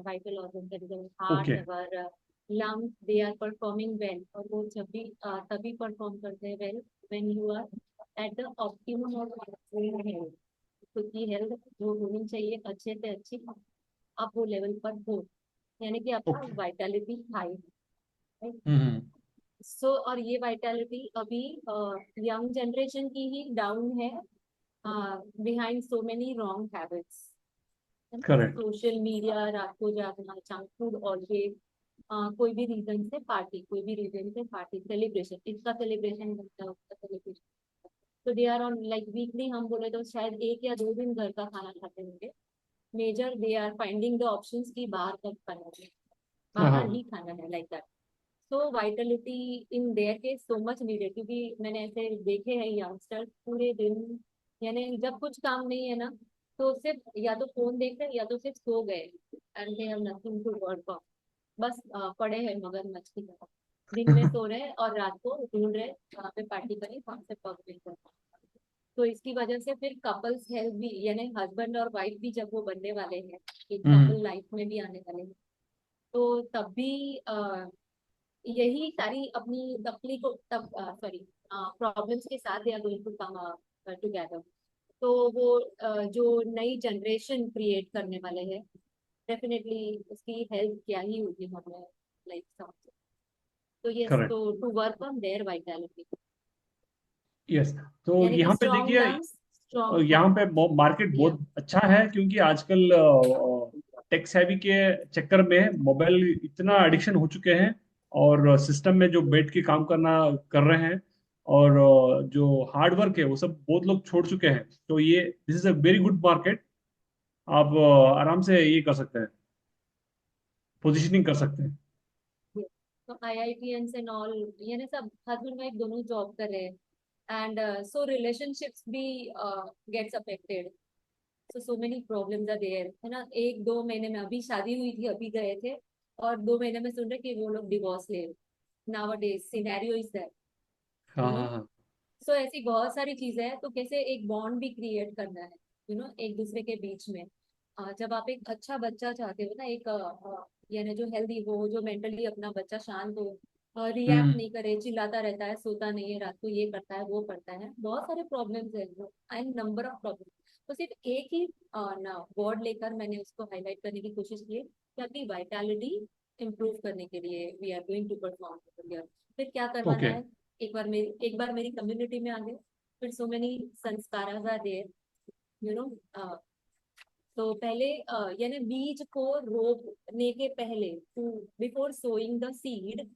Vital organ, that is our heart, okay, our lungs, they are performing well. और वो जब भी तभी perform करते हैं well when you are at the optimum of your health. क्योंकि health जो होनी चाहिए अच्छे से अच्छी आप वो लेवल पर हो, यानी कि आपका ओके, वाइटलिटी हाई है। हम्म सो और ये वाइटलिटी अभी यंग जनरेशन की ही डाउन है behind so many wrong habits. Correct, social media, रात को जागना, जंक फूड ऑलवेज, कोई भी रीजन से पार्टी, कोई भी रीजन से पार्टी, सेलिब्रेशन, इसका सेलिब्रेशन बनता है, उसका सेलिब्रेशन। तो they are on like weekly हम बोले तो शायद 1 या 2 दिन घर का खाना खाते होंगे। Major they are finding the options की बाहर का खाना है, हाँ बाहर हाँ, ही खाना है, like that. So Vitality in their case so much needed, क्योंकि मैंने ऐसे देखे हैं यंगस्टर्स पूरे दिन, यानी जब कुछ काम नहीं है ना तो सिर्फ या तो फोन देख रहे हैं या तो सिर्फ सो गए, and they have nothing to work on. बस पड़े हैं मगरमच्छ की तरह, दिन में सो रहे हैं और रात को ढूंढ रहे हैं कहाँ पे पार्टी करें, कहाँ से पब में करें। तो इसकी वजह से फिर कपल्स हेल्थ भी, यानी हस्बैंड और वाइफ भी जब वो बनने वाले हैं, एक कपल लाइफ में भी आने वाले हैं, तो तब भी यही सारी अपनी तकलीफ तब सॉरी प्रॉब्लम्स के साथ they are going to come together. तो वो जो नई जनरेशन क्रिएट करने वाले हैं, डेफिनेटली उसकी हेल्थ क्या ही होगी हमें लाइफ समझ। तो यस, करेक्ट, तो to work on their vitality, yes. तो यानी कि यहाँ पे स्ट्रॉन्ग देखिए, लंग्स, स्ट्रॉन्ग यहाँ पे हार्ट। मार्केट या बहुत अच्छा है, क्योंकि आजकल टेक सेवी के चक्कर में मोबाइल इतना एडिक्शन हो चुके हैं, और सिस्टम में जो बैठ के काम कर रहे हैं, और जो हार्ड वर्क है वो सब बहुत लोग छोड़ चुके हैं। तो ये this is a very good market. आप आराम से ये कर सकते हैं, पोजिशनिंग कर सकते हैं। तो IITians एंड ऑल, यानी सब हस्बैंड वाइफ दोनों जॉब कर रहे हैं, एंड सो रिलेशनशिप्स भी gets affected. So many problems are there, है ना। 1-2 महीने में, अभी शादी हुई थी, अभी गए थे और 2 महीने में सुन रहे कि वो लोग डिवोर्स ले। नाउअडेज सिनेरियो इज दैट, हाँ यू नो। हाँ हाँ, सो ऐसी बहुत सारी चीजें हैं, तो कैसे एक बॉन्ड भी क्रिएट करना है, एक दूसरे के बीच में। जब आप एक अच्छा बच्चा चाहते हो ना, एक यानी जो हेल्दी हो, जो मेंटली अपना बच्चा शांत हो, रिएक्ट हम्म नहीं करे, चिल्लाता रहता है, सोता नहीं है रात को, ये करता है वो करता है, बहुत सारे प्रॉब्लम्स है, एंड नंबर ऑफ प्रॉब्लम। तो सिर्फ एक ही ना वर्ड लेकर मैंने उसको हाईलाइट करने की कोशिश की है कि अपनी वाइटलिटी इम्प्रूव करने के लिए we are going to perform. फिर क्या करवाना ओके, है, एक बार मेरी कम्युनिटी में आ गए, फिर सो मेनी संस्कार आर देयर, यू नो। तो पहले यानी बीज को रोपने के पहले, to before sowing the seed,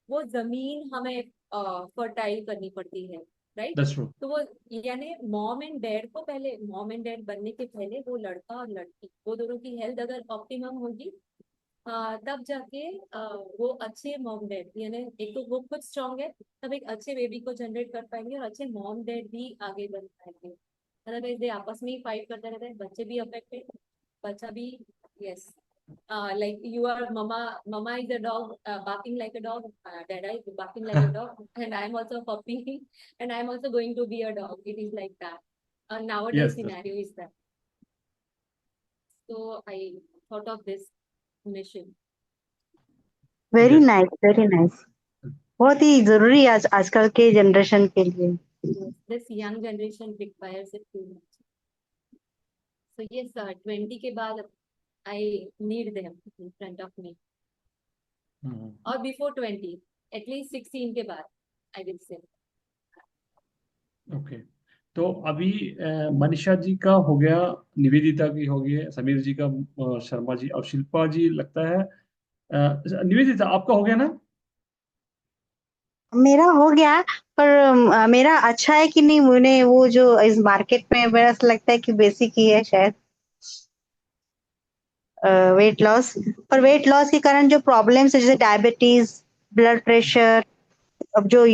वो जमीन हमें फर्टाइल करनी पड़ती है, राइट। That's true. तो वो यानी मॉम एंड डैड को पहले, मॉम एंड डैड बनने के पहले वो लड़का और लड़की, वो दोनों की हेल्थ अगर ऑप्टिमम होगी, तब जाके वो अच्छे मॉम डैड, यानी एक तो वो खुद स्ट्रांग है, तब एक अच्छे बेबी को जनरेट कर पाएंगे और अच्छे मॉम डैड भी आगे बढ़ पाएंगे। अदरवाइज दे आपस में ही फाइट करते रहते हैं, बच्चे भी अफेक्टेड, बच्चा भी। Yes, like you are mama is a dog, barking like a dog, dada is barking like a dog, and I'm also a puppy and I'm also going to be a dog. It is like that. Nowadays yes, scenario is that. So I thought of this mission. Very yes, nice, very nice. बहुत ही जरूरी है आजकल के generation के लिए। Yes, this young generation requires it too much. So yes, 20 के बाद I need them in front of me, or before 20, at least 16 के बाद I will say. ओके। तो अभी मनीषा जी का हो गया, निवेदिता की हो गई, समीर जी का, शर्मा जी और शिल्पा जी लगता है। निवेदिता आपका हो गया ना? मेरा हो गया, पर मेरा अच्छा है कि नहीं, मुझे वो जो इस मार्केट में मेरा ऐसा लगता है कि बेसिक ही है शायद। वेट लॉस, और वेट लॉस के कारण जो प्रॉब्लम्स है जैसे डायबिटीज, ब्लड प्रेशर, अब जो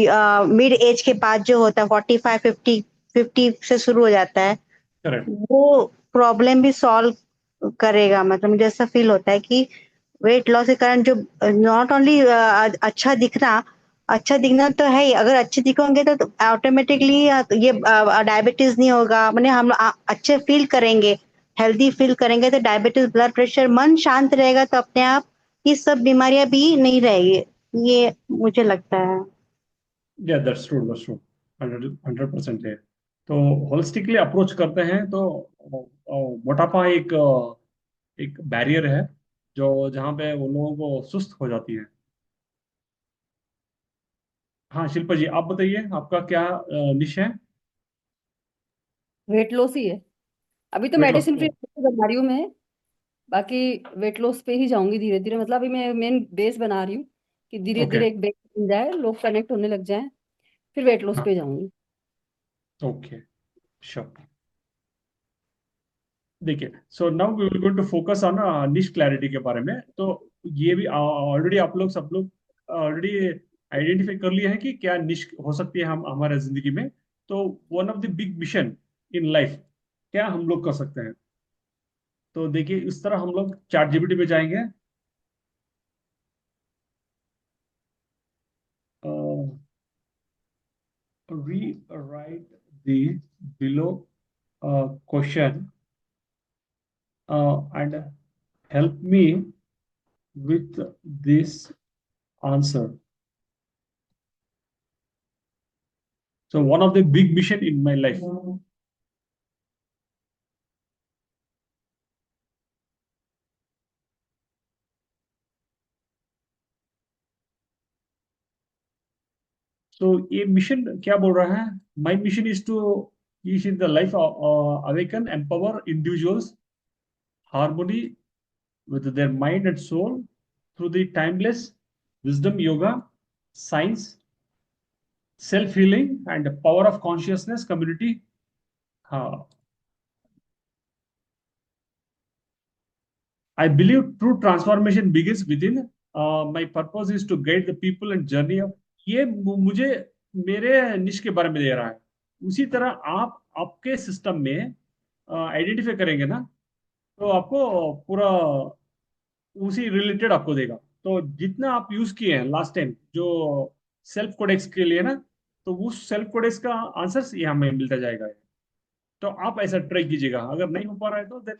मिड एज के बाद जो होता है 45-50 से शुरू हो जाता है, करेक्ट। वो प्रॉब्लम भी सॉल्व करेगा। मतलब मुझे ऐसा फील होता है कि वेट लॉस के कारण जो नॉट ओनली अच्छा दिखना तो है ही, अगर अच्छे दिखोगे तो ऑटोमेटिकली ये डायबिटीज नहीं होगा, मैंने हम अच्छे फील करेंगे, हेल्दी फील करेंगे, तो डायबिटीज, ब्लड प्रेशर, मन शांत रहेगा तो अपने आप ये सब बीमारियां भी नहीं रहेगी, ये मुझे लगता है। या दैट्स ट्रू, दैट्स ट्रू, 100% है। तो होलिस्टिकली अप्रोच करते हैं तो मोटापा एक बैरियर है जो जहाँ पे वो लोगों को सुस्त हो जाती है। हाँ शिल्पा जी, आप बताइए आपका क्या निश है? वेट लॉस ही है। अभी तो वेट लॉस। मेडिसिन फ्री बना रही हूँ मैं। बाकी वेट लॉस पे ही जाऊंगी धीरे धीरे। मतलब अभी मैं मेन बेस बना रही हूँ कि धीरे ओके। धीरे एक बेस बन जाए, लोग कनेक्ट होने लग जाएं, फिर वेट लॉस हाँ। पे जाऊंगी। ओके। श्योर। देखिए, so now we will going to focus on niche clarity के बारे में। तो ये भी ऑलरेडी आप लोग सब लोग ऑलरेडी आइडेंटिफाई कर लिए हैं कि क्या निश हो सकती है हम हमारे जिंदगी में। तो one of the big mission in life क्या हम लोग कर सकते हैं? तो देखिए, इस तरह हम लोग चैट जीपीटी पे जाएंगे। Rewrite the below question and help me with this answer. So one of the big mission in my life. So ये मिशन क्या बोल रहा है? My mission is to teach in the life awaken, empower individuals, harmony with their mind and soul through the timeless wisdom, yoga, science, self healing, and power of consciousness community. हाँ, I believe true transformation begins within. My purpose is to guide the people and journey of. ये मुझे मेरे निश के बारे में दे रहा है। उसी तरह आप आपके सिस्टम में आइडेंटिफाई करेंगे ना, तो आपको पूरा उसी रिलेटेड आपको देगा। तो जितना आप यूज किए हैं लास्ट टाइम जो सेल्फ कोडेक्स के लिए ना, तो उस सेल्फ कोडेक्स का आंसर यहाँ में मिलता जाएगा। तो आप ऐसा ट्राई कीजिएगा। अगर नहीं हो पा रहा है तो देन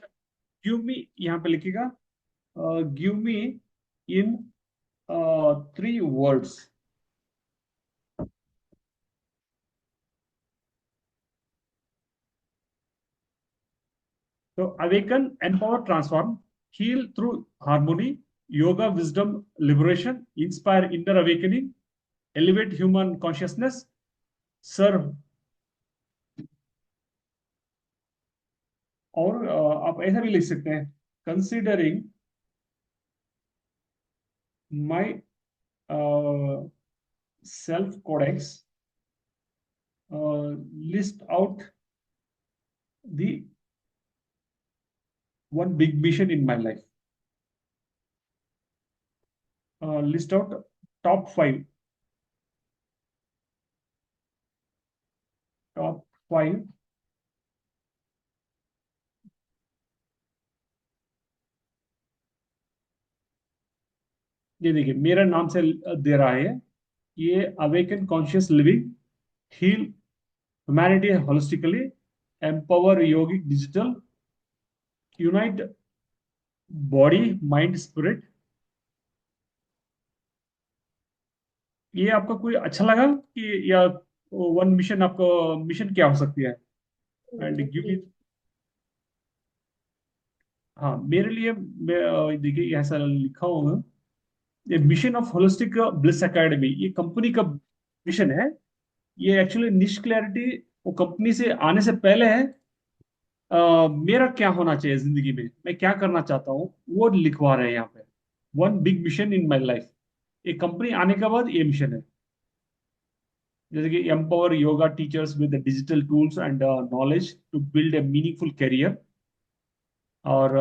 गिव मी, यहाँ पे लिखिएगा, गिव मी इन 3 words. So awaken, empower, transform, heal through harmony, yoga, wisdom, liberation, inspire inner awakening, elevate human consciousness, serve। और आप ऐसा भी लिख सकते हैं, considering my self codex, list out the one big mission in my life. List out top 5. Top 5 ये देखिए मेरा नाम से दे रहा है ये, awaken conscious living, heal humanity holistically, empower yogic digital, unite body mind spirit. ये आपका कोई अच्छा लगा कि या वन मिशन, आपको मिशन क्या हो सकती है? And give me. हाँ मेरे लिए देखिए ऐसा लिखा होगा, ये mission of holistic bliss academy, ये कंपनी का मिशन है। ये एक्चुअली निश क्लैरिटी वो कंपनी से आने से पहले है। मेरा क्या होना चाहिए जिंदगी में, मैं क्या करना चाहता हूँ, वो लिखवा रहे हैं यहाँ पे। One big mission in my life, एक कंपनी आने के बाद ये मिशन है। जैसे कि empower yoga teachers with digital tools and knowledge to build a meaningful career, और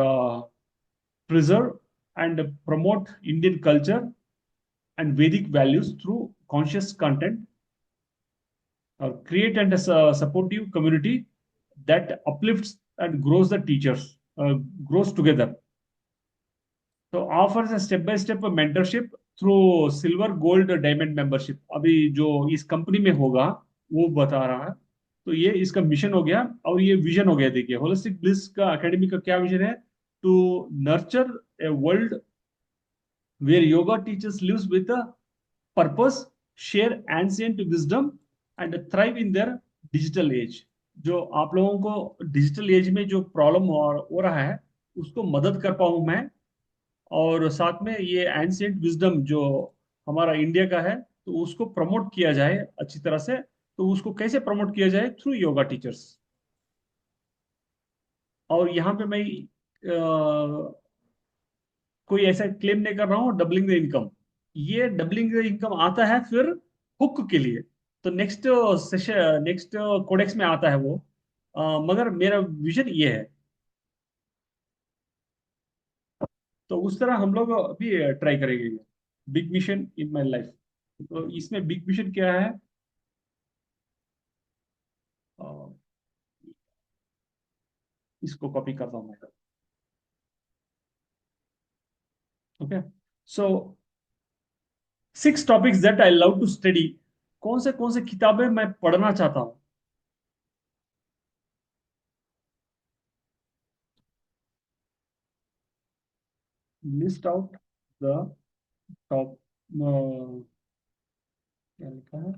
preserve and promote Indian culture and Vedic values through conscious content, create and supportive community that uplifts and grows the teachers, grows together. So offers a step by step mentorship through silver gold diamond membership अभी जो इस company में होगा वो बता रहा है। तो ये इसका मिशन हो गया और ये विजन हो गया। देखिए होलिस्टिक ब्लिस का एकेडमी का क्या विजन है, to nurture a world where yoga teachers lives with a purpose, share ancient wisdom and thrive in their digital age. जो आप लोगों को डिजिटल एज में जो प्रॉब्लम हो रहा है उसको मदद कर पाऊं मैं, और साथ में ये एंशिएंट विजडम जो हमारा इंडिया का है तो उसको प्रमोट किया जाए अच्छी तरह से। तो उसको कैसे प्रमोट किया जाए, थ्रू योगा टीचर्स। और यहाँ पे मैं कोई ऐसा क्लेम नहीं कर रहा हूँ डबलिंग द इनकम। ये डबलिंग द इनकम आता है फिर हुक के लिए, तो नेक्स्ट सेशन नेक्स्ट कोडेक्स में आता है वो। मगर मेरा विजन ये है, तो उस तरह हम लोग अभी ट्राई करेंगे। Big mission in my life, तो इसमें बिग मिशन क्या है, अ, इसको कॉपी करता हूँ मैं। Okay, so 6 topics that I love to study. कौन से किताबें मैं पढ़ना चाहता हूँ। लिस्ट आउट द टॉप, क्या लिखा है,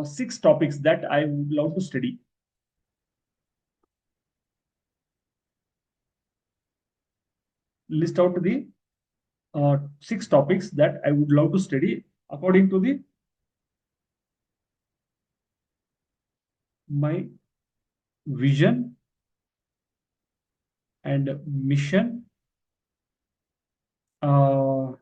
6 topics that I would love to study. List out the 6 topics that I would love to study according to the my vision and mission, uh,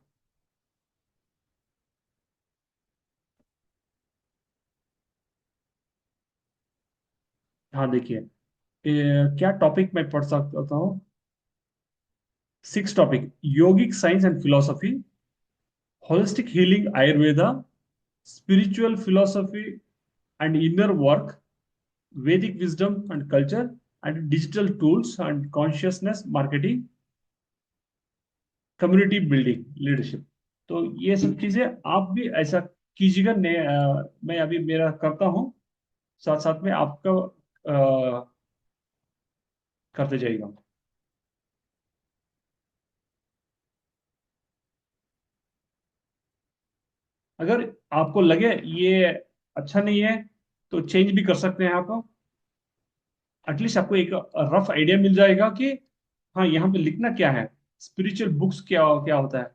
हाँ देखिए क्या टॉपिक मैं पढ़ सकता हूँ। 6 topic: yogic science and philosophy, holistic healing Ayurveda, spiritual philosophy and inner work, Vedic wisdom and culture, and digital tools and consciousness marketing, community building, leadership. तो ये सब चीजें आप भी ऐसा कीजिएगा। मैं अभी मेरा करता हूँ, साथ साथ में आपका करते जाइएगा। अगर आपको लगे ये अच्छा नहीं है तो चेंज भी कर सकते हैं आप। एटलीस्ट आपको एक रफ आइडिया मिल जाएगा कि हाँ यहाँ पे लिखना क्या है, स्पिरिचुअल बुक्स क्या क्या होता है,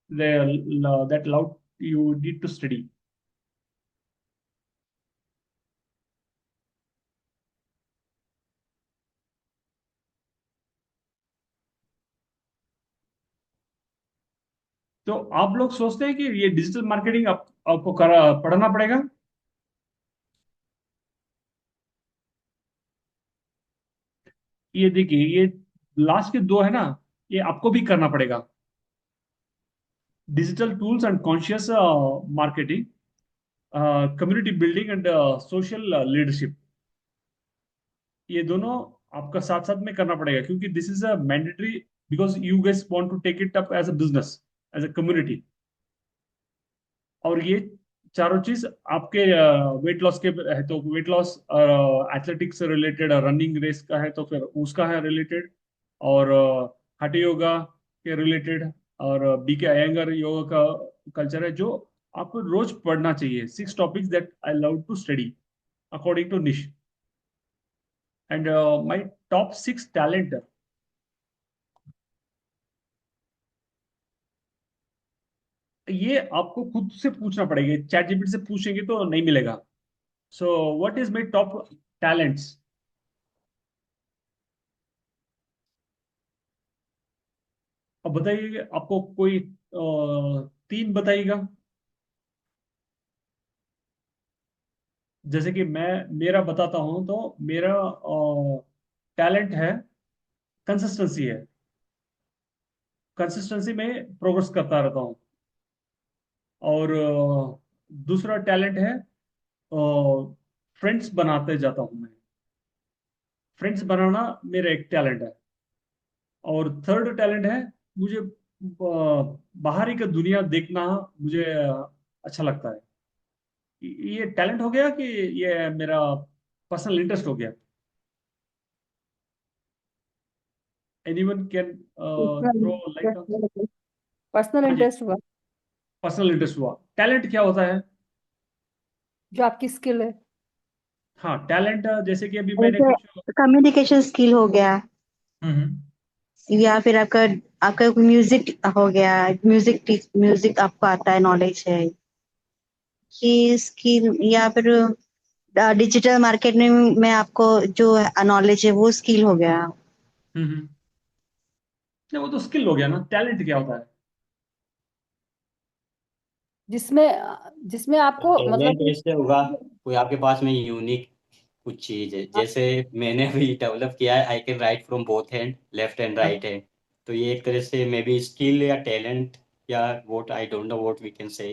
that allowed you need to study. तो आप लोग सोचते हैं कि ये डिजिटल मार्केटिंग आपको पढ़ना पड़ेगा। ये देखिए ये लास्ट के 2 है ना, ये आपको भी करना पड़ेगा। Digital tools and conscious marketing, community building and social leadership, ये दोनों आपका साथ साथ में करना पड़ेगा क्योंकि this is a mandatory, because you guys want to take it up as a business, as a community. और ये चारों चीज आपके वेट लॉस के है तो वेट लॉस, एथलेटिक्स से रिलेटेड, रनिंग रेस का है तो फिर उसका है रिलेटेड, और हठ योगा के रिलेटेड, और बीके अयंगर योगा का कल्चर है जो आपको रोज पढ़ना चाहिए। 6 topics that I love to study according to niche, and my top 6 talent. ये आपको खुद से पूछना पड़ेगा, चैट जीपीटी से पूछेंगे तो नहीं मिलेगा। So what is my top talents. अब बताइए आपको कोई 3 बताइएगा। जैसे कि मैं मेरा बताता हूं तो मेरा टैलेंट है, कंसिस्टेंसी है, कंसिस्टेंसी में प्रोग्रेस करता रहता हूँ। और दूसरा टैलेंट है, फ्रेंड्स बनाते जाता हूँ मैं। फ्रेंड्स बनाना मेरा एक टैलेंट है। और थर्ड टैलेंट है, मुझे बाहरी का दुनिया देखना मुझे अच्छा लगता है। ये टैलेंट हो गया कि ये मेरा पर्सनल इंटरेस्ट हो गया? Anyone can throw light on? Personal हाँ जी, इंटरेस्ट हुआ, पर्सनल इंटरेस्ट हुआ। टैलेंट क्या होता है? जो आपकी स्किल है। हाँ, टैलेंट जैसे कि अभी मैंने कुछ जैसे कम्युनिकेशन स्किल हो गया, हम्म या फिर आपका आपका म्यूजिक हो गया, म्यूजिक आपको आता है, नॉलेज है, ये स्किल, या फिर डिजिटल मार्केट में आपको जो नॉलेज है वो स्किल हो गया। हम्म। नहीं, वो तो स्किल हो गया ना। टैलेंट क्या होता है? जिसमें जिसमें आपको टैलेंट मतलब ऐसे होगा, कोई आपके पास में यूनिक कुछ चीज है, आप, जैसे मैंने अभी डेवलप किया है, I can write from both hand, left and right hand. तो ये एक तरह से मे बी स्किल या टैलेंट, या what I don't know what we can say.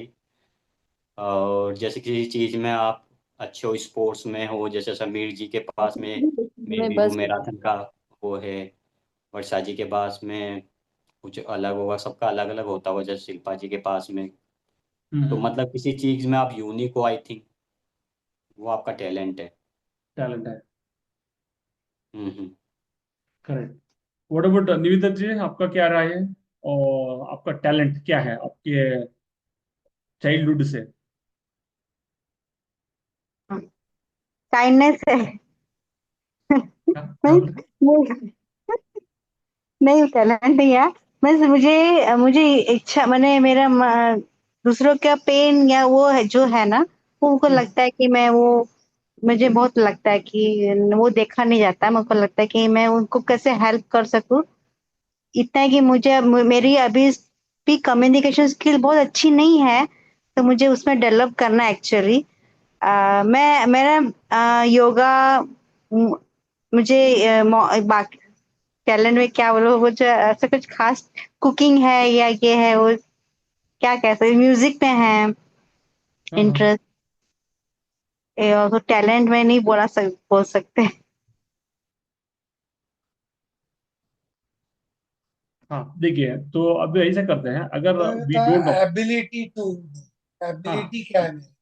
और जैसे किसी चीज में आप अच्छे हो, स्पोर्ट्स में हो, जैसे समीर जी के पास में मे में बी वो बस मैराथन का वो है, वर्षा जी के पास में कुछ अलग होगा, सबका अलग अलग होता होगा, जैसे शिल्पा जी के पास में। तो मतलब किसी चीज में आप यूनिक हो, आई थिंक वो आपका टैलेंट है। टैलेंट है, हम्म। करेक्ट। व्हाट अबाउट निवेदिता जी, आपका क्या राय है? और आपका टैलेंट क्या है आपके चाइल्डहुड से? काइंडनेस है। क्या नहीं, बोल रहे नहीं, नहीं टैलेंट नहीं है। बस मुझे मुझे इच्छा, मैंने मेरा दूसरों का पेन या वो है जो है ना, वो मुझको हैं? लगता है कि मैं वो, मुझे बहुत लगता है कि वो देखा नहीं जाता है। मुझको लगता है कि मैं उनको कैसे हेल्प कर सकूं। इतना है कि मेरी अभी भी कम्युनिकेशन स्किल बहुत अच्छी नहीं है, तो मुझे उसमें डेवलप करना एक्चुअली। मैं मेरा योगा, मु- मुझे बाकी टैलेंट में क्या बोलो, वो जो ऐसा कुछ खास कुकिंग है या ये है, वो क्या कह सकते, म्यूजिक में है हाँ हाँ इंटरेस्ट। तो टैलेंट में नहीं बोल सकते। हाँ, देखिए, तो अब ऐसा करते हैं, अगर वी था डोंट नो। एबिलिटी टू, हाँ, एबिलिटी क्या है मेरी,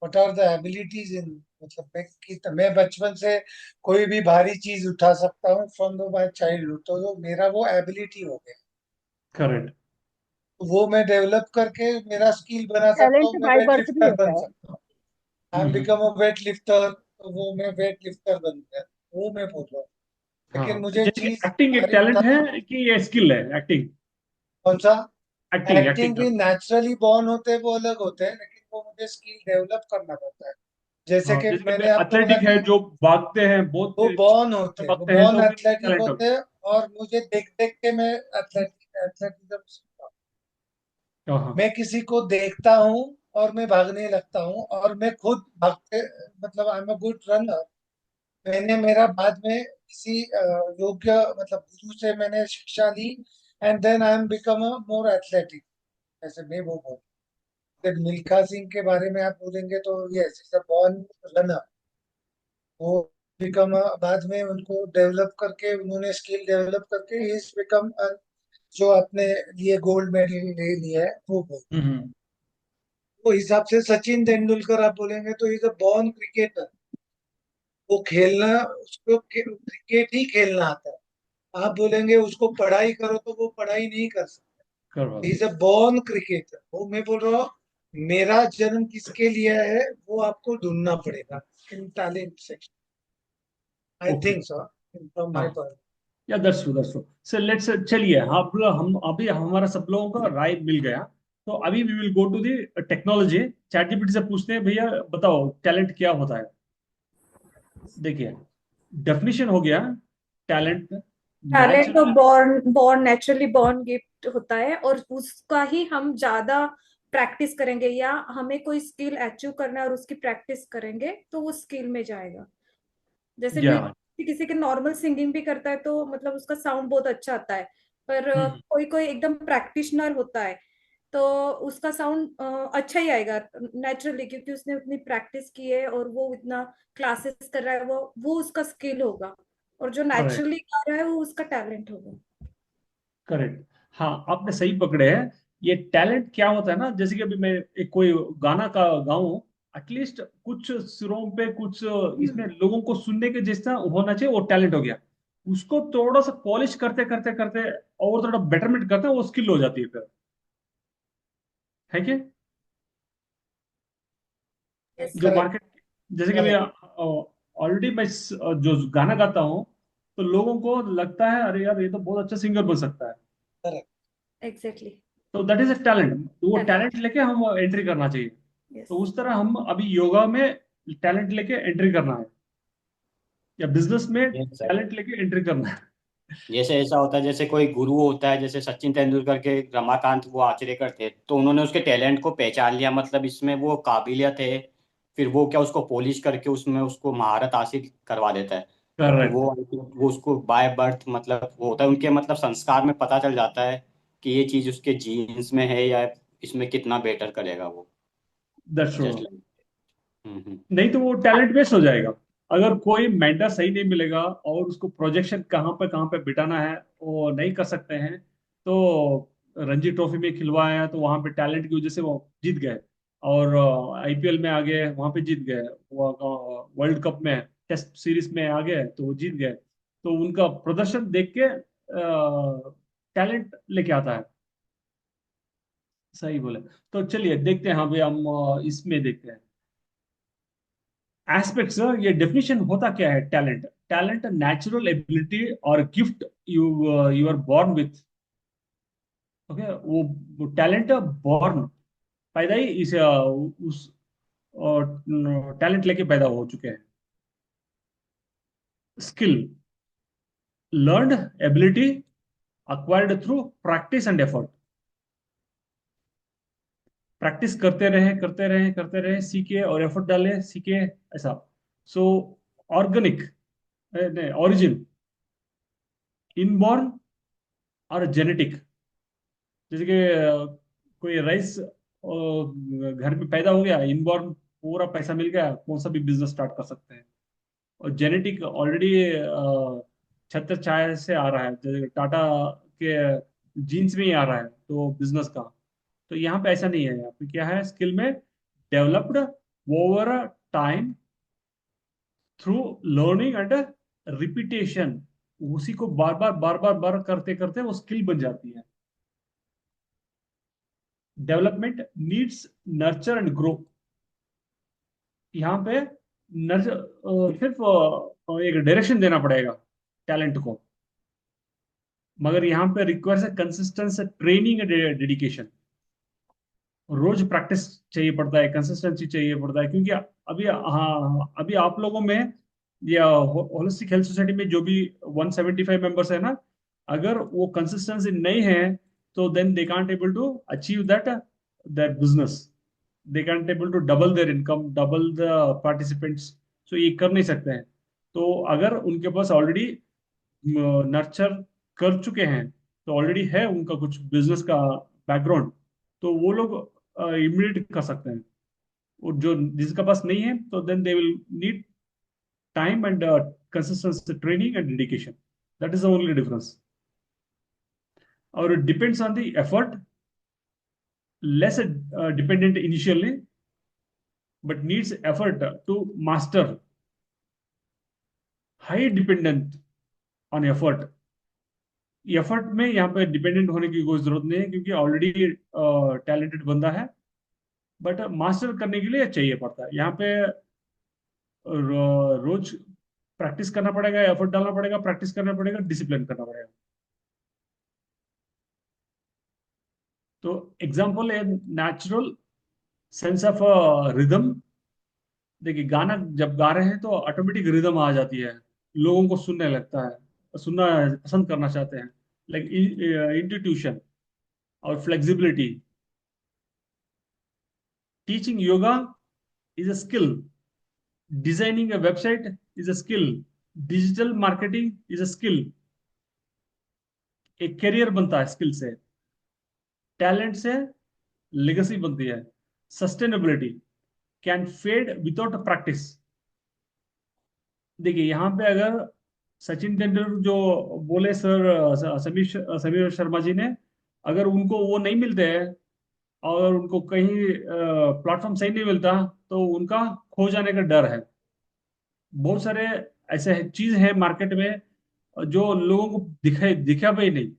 what are the abilities in, मतलब मैं बचपन से कोई भी भारी चीज उठा सकता हूँ फ्रॉम द माई चाइल्डहुड, तो मेरा वो एबिलिटी हो गया। करेक्ट। तो वो मैं डेवलप करके मेरा स्किल बना सकता टैलेंट हूँ, तो मैं बाय वेट बर्थ भी लिफ्टर होता बन है। सकता हूँ। आई am become a weight lifter, तो वो मैं वेट लिफ्टर बन गया, वो मैं बोल रहा हूँ। लेकिन हाँ, मुझे जैसे चीज एक्टिंग एक भारी टैलेंट उठाना, है कि ये स्किल है? एक्टिंग, कौन सा, एक्टिंग एक्टिंग एक्टिंग भी करना। नेचुरली बॉर्न होते हैं, वो अलग होते हैं, लेकिन वो मुझे स्किल डेवलप करना पड़ता है। जैसे हाँ, कि जैसे कि मैंने आपको बोला एथलेटिक है, कि जो भागते हैं, बहुत वो बॉर्न होते हैं, वो भागते हैं, बॉर्न तो भी एथलेटिक टैलेंट होते होगा। हैं, और मुझे देख देख के मैं एथलेटिज्म सीखता हूँ। हाँ हाँ। मैं किसी को देखता हूँ और मैं भागने लगता हूँ, और मैं खुद भागते, मतलब I am a good runner. मैंने मेरा बाद में किसी योग्य, मतलब गुरु से मैंने शिक्षा ली, and then I am become a more athletic. ऐसे मैं वो बोल, फिर मिल्खा सिंह के बारे में आप बोलेंगे तो yes is a born runner. वो बिकम, बाद में उनको डेवलप करके, उन्होंने स्किल डेवलप करके इज बिकम, जो अपने लिए गोल्ड मेडल ले लिया है, वो बोल। हम्म। वो हिसाब से सचिन तेंदुलकर आप बोलेंगे तो इज अ बॉर्न क्रिकेटर। वो खेलना, उसको क्रिकेट ही खेलना आता है। आप बोलेंगे उसको पढ़ाई करो तो वो पढ़ाई नहीं कर करवा सकता। इज अ सकते। Born cricketer. वो मैं बोल रहा हूँ, मेरा जन्म किसके लिए है वो आपको ढूंढना पड़ेगा in talent section, I okay. Think so, from हाँ, माय पॉइंट। या दैट्स ट्रू। सो लेट्स, चलिए, हम अभी हमारा सब लोगों का राय मिल गया। तो अभी we will go to the technology. Chat GPT से पूछते हैं, भैया बताओ टैलेंट क्या होता है? देखिए, डेफिनेशन हो गया टैलेंट, टैलेंट तो natural. Born born naturally born gift होता है, और उसका ही हम ज्यादा प्रैक्टिस करेंगे, या हमें कोई स्किल अचीव करना है और उसकी प्रैक्टिस करेंगे तो वो स्किल में जाएगा। जैसे या कि किसी के नॉर्मल सिंगिंग भी करता है तो मतलब उसका साउंड बहुत अच्छा आता है, पर हम्म। कोई कोई एकदम प्रैक्टिशनर होता है तो उसका साउंड अच्छा ही आएगा नेचुरली, क्योंकि उसने उतनी प्रैक्टिस की है और वो इतना क्लासेस कर रहा है, वो उसका स्किल होगा। और जो करेक्ट। नेचुरली गा रहा है वो उसका टैलेंट होगा। करेक्ट। हाँ, आपने सही पकड़े हैं। ये टैलेंट क्या होता है ना, जैसे कि अभी मैं एक कोई गाना का गाऊं, एटलीस्ट कुछ सुरों पे कुछ इसमें हम्म। लोगों को सुनने के जैसा होना चाहिए, वो टैलेंट हो गया। उसको थोड़ा सा पॉलिश करते करते करते और थोड़ा बेटरमेंट करते हैं, वो स्किल हो जाती है फिर। है क्या? यस। जो करेक्ट। मार्केट, जैसे कि मैं करेक्ट। ऑलरेडी मैं जो गाना गाता हूँ, तो लोगों को लगता है अरे यार ये तो बहुत अच्छा सिंगर बन सकता है। करेक्ट। एग्जैक्टली। तो दैट इज अ टैलेंट, वो टैलेंट। टैलेंट लेके हम एंट्री करना चाहिए। यस। तो उस तरह हम अभी योगा में टैलेंट लेके एंट्री करना है, या बिजनेस में यस सर। टैलेंट लेके एंट्री करना है। जैसे ऐसा होता है, जैसे कोई गुरु होता है, जैसे सचिन तेंदुलकर के रमाकांत वो आचरेकर थे, तो उन्होंने उसके टैलेंट को पहचान लिया, मतलब इसमें वो काबिलियत है, फिर वो क्या उसको पॉलिश करके उसमें उसको महारत हासिल करवा देता है। तो करेक्ट। वो उसको बाय बर्थ मतलब वो होता है, उनके मतलब संस्कार में पता चल जाता है कि ये चीज उसके जीन्स में है या इसमें कितना बेटर करेगा वो। That's true. Just like. हम्म। नहीं तो वो टैलेंट वेस्ट हो जाएगा। अगर कोई मेंटर सही नहीं मिलेगा और उसको प्रोजेक्शन कहाँ पे बिठाना है वो नहीं कर सकते हैं, तो रणजी ट्रॉफी में खिलवाया तो वहां पे टैलेंट की वजह से वो जीत गए, और आईपीएल में आ गए वहां पे जीत गए, वो वर्ल्ड कप में टेस्ट सीरीज में आ गए तो वो जीत गए। तो उनका प्रदर्शन देख के टैलेंट लेके आता है। सही बोले। तो चलिए देखते हैं, हाँ भाई हम इसमें देखते हैं एस्पेक्ट्स। ये डेफिनेशन होता क्या है टैलेंट? टैलेंट नेचुरल एबिलिटी और gift you you are born with. Okay, वो टैलेंट बॉर्न, पैदा ही इस उस टैलेंट लेके पैदा हो चुके हैं। Skill, learned ability acquired through practice and effort. Practice करते रहे सीखे, और एफर्ट डाले सीखे, ऐसा। सो ऑर्गेनिक, ओरिजिन, इनबॉर्न और जेनेटिक। जैसे कि कोई राइस घर में पैदा हो गया, इनबॉर्न, पूरा पैसा मिल गया, कौन सा भी बिजनेस स्टार्ट कर सकते हैं। और जेनेटिक ऑलरेडी छत्र छाया से आ रहा है, जैसे टाटा के जीन्स में ही आ रहा है तो बिजनेस का। तो यहाँ पे ऐसा नहीं है, यहाँ पे क्या है, स्किल में developed over time through learning and repetition. उसी को बार बार करते करते वो स्किल बन जाती है। Development needs nurture and grow. यहाँ पे नर्चर, सिर्फ एक डायरेक्शन देना पड़ेगा टैलेंट को, मगर यहाँ पे requires consistence training and dedication. रोज प्रैक्टिस चाहिए पड़ता है, कंसिस्टेंसी चाहिए पड़ता है, क्योंकि अभी, हाँ अभी आप लोगों में या होलिस्टिक हेल्थ सोसाइटी में जो भी 175 मेंबर्स है ना, अगर वो कंसिस्टेंसी नहीं है तो then they can't able to achieve that that business. They can't able to double their income, double the participants. So ये कर नहीं सकते हैं। तो अगर उनके पास ऑलरेडी नर्चर कर चुके हैं, तो ऑलरेडी है उनका कुछ बिजनेस का बैकग्राउंड, तो वो लोग इमिडिएट कर सकते हैं। और जो जिसका पास नहीं है, तो then they will need time and consistent training and dedication. That is the only difference. और it depends on the effort, less dependent initially, but needs effort to master. High dependent on effort। Effort में यहाँ पे dependent होने की कोई जरूरत नहीं है, क्योंकि ऑलरेडी टैलेंटेड बंदा है। बट मास्टर करने के लिए चाहिए पड़ता है यहाँ पे रोज प्रैक्टिस करना पड़ेगा, एफर्ट डालना पड़ेगा, प्रैक्टिस करना पड़ेगा, डिसिप्लिन करना पड़ेगा। तो एग्जाम्पल है नेचुरल सेंस ऑफ रिदम। देखिए गाना जब गा रहे हैं तो ऑटोमेटिक रिदम आ जाती है, लोगों को सुनने लगता है, सुनना पसंद करना चाहते हैं। लाइक इंट्यूशन और flexibility. Teaching yoga is a skill, designing a website is a skill, digital marketing is a skill, एक करियर बनता है स्किल से, टैलेंट से लेगेसी बनती है, sustainability can fade without practice. देखिए यहाँ पे अगर सचिन तेंदुलकर जो बोले सर, समीर समीर शर्मा जी ने, अगर उनको वो नहीं मिलते हैं और उनको कहीं प्लेटफॉर्म सही नहीं मिलता, तो उनका खो जाने का डर है। बहुत सारे ऐसे चीज है मार्केट में जो लोगों को दिखा भी नहीं,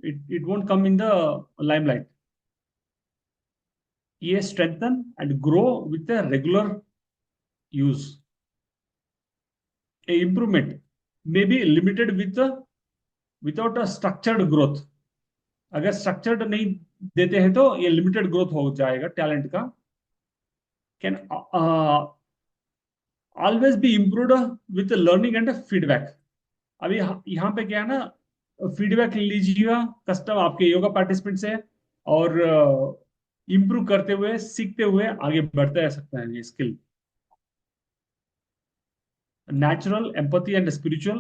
it won't come in the limelight. ये strengthen and grow with the regular use. A improvement may be limited without a structured growth. अगर स्ट्रक्चर्ड नहीं देते हैं तो ये लिमिटेड ग्रोथ हो जाएगा टैलेंट का। Can always be improved with learning and feedback. अभी यहाँ पे क्या है ना, फीडबैक लीजिएगा कस्टम आपके योगा पार्टिसिपेंट से, और इम्प्रूव करते हुए सीखते हुए आगे बढ़ते रह सकते हैं। ये skill natural empathy and spiritual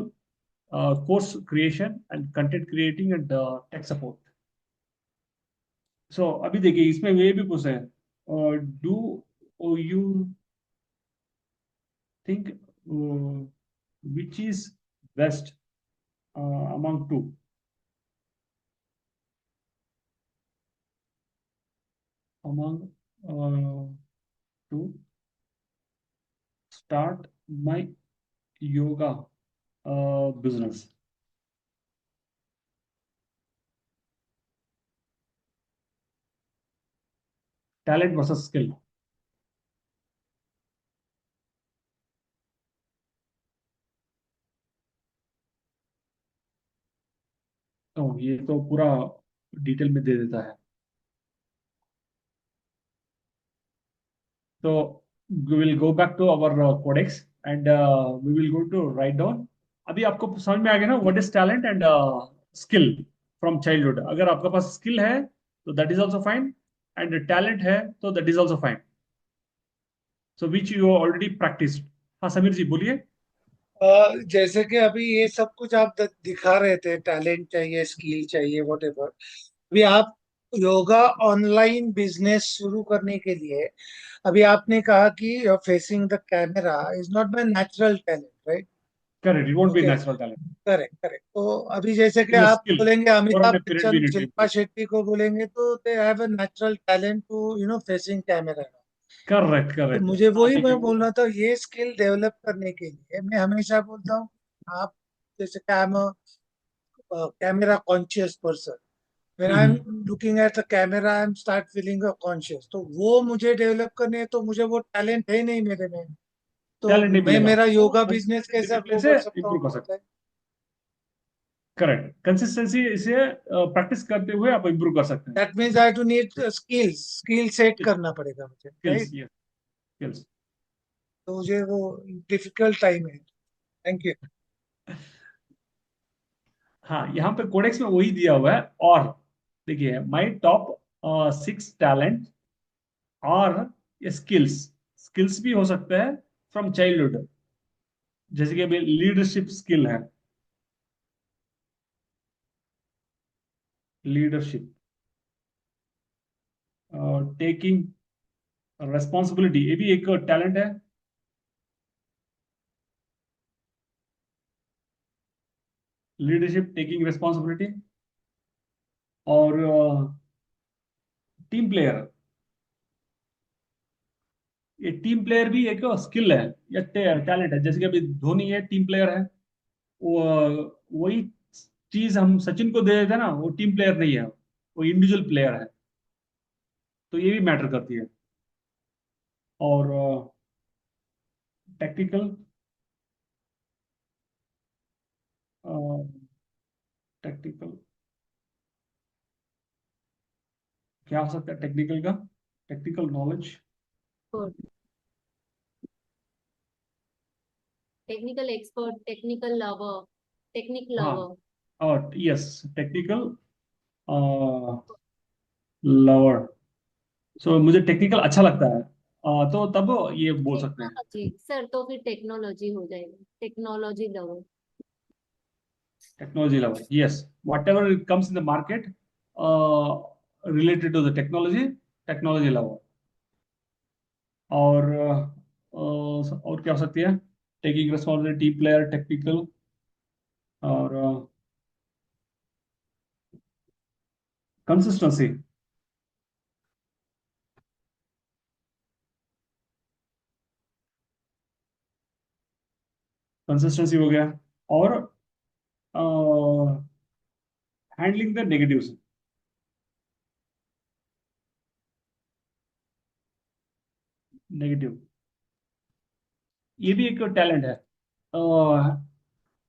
course creation and content creating and tech support. So अभी देखिए इसमें ये भी पूछा है, do you think which is best among two? Among to start my yoga business. Talent versus skill. तो ये तो पूरा डिटेल में दे देता है। तो we will go back to our codex and we will go to write down। अभी आपको समझ में आ गया ना what is talent and skill from childhood. अगर आपके पास स्किल है तो that is also fine, and talent है तो that is also fine. So which you already practised. हाँ समीर जी बोलिए। जैसे कि अभी ये सब कुछ आप दिखा रहे थे, टैलेंट चाहिए, स्किल चाहिए, वॉट एवर। अभी आप योगा ऑनलाइन बिजनेस शुरू करने के लिए, अभी आपने कहा कि facing the camera is not my natural talent, right? Correct, it won't be okay, natural talent, correct correct. तो अभी जैसे कि इट इज अ आप स्किल बोलेंगे और Amitabh on a period we Bachchan, need to Shilpa improve. Shetty को बोलेंगे तो they have a natural talent to facing camera. Correct तो करेक्ट। मुझे हाँ वही देखिए मैं वो बोलना था, ये स्किल डेवलप करने के लिए मैं हमेशा बोलता हूँ, आप जैसे कि I M camera conscious person, when I'm looking at the camera I'm start feeling a conscious, तो वो मुझे डेवलप करने हैं, तो मुझे वो टैलेंट है नहीं मेरे में, तो टैलेंट नहीं मैं मिलेगा, मेरा वो योगा बिजनेस कंसिस्टेंट कैसे डिसिप्लिन ग्रो से कर सकता इम्प्रूव हूँ कर सकते। करेक्ट, कंसिस्टेंसी से प्रैक्टिस करते हुए आप इम्प्रूव कर सकते हैं। That means I to need skill set करना पड़ेगा मुझे, स्किल्स, राइट? Yes skills. तो मुझे वो डिफिकल्ट टाइम है। Thank you. हाँ यहाँ पे कोडेक्स में वही दिया हुआ है। और देखिए माय टॉप 6 टैलेंट और स्किल्स। स्किल्स भी हो सकता है फ्रॉम चाइल्डहुड, जैसे कि अभी लीडरशिप स्किल है, लीडरशिप, टेकिंग रेस्पॉन्सिबिलिटी, ये भी एक टैलेंट है। लीडरशिप, टेकिंग रेस्पॉन्सिबिलिटी, और टीम प्लेयर। ये टीम प्लेयर भी एक स्किल है या टैलेंट है। जैसे कि अभी धोनी है, टीम प्लेयर है। वो वही चीज हम सचिन को दे देते हैं ना, वो टीम प्लेयर नहीं है, वो इंडिविजुअल प्लेयर है। तो ये भी मैटर करती है। और टेक्निकल, टेक्निकल क्या हो सकता है टेक्निकल का? Technical knowledge, technical expert, technical lover, technique हाँ, लवर। और यस टेक्निकल लवर। सो मुझे टेक्निकल अच्छा लगता है। तो तब ये बोल सकते हैं। टेक्नोलॉजी सर, तो फिर टेक्नोलॉजी हो जाएगा, technology lover. Technology lover, yes. Whatever it comes in the market related to the technology lover. और और क्या हो सकती है? टेकिंग रिस्पॉन्सिबिलिटी, प्लेयर, टेक्निकल, और कंसिस्टेंसी। कंसिस्टेंसी हो गया। और हैंडलिंग द नेगेटिव्स। नेगेटिव, ये भी एक टैलेंट है।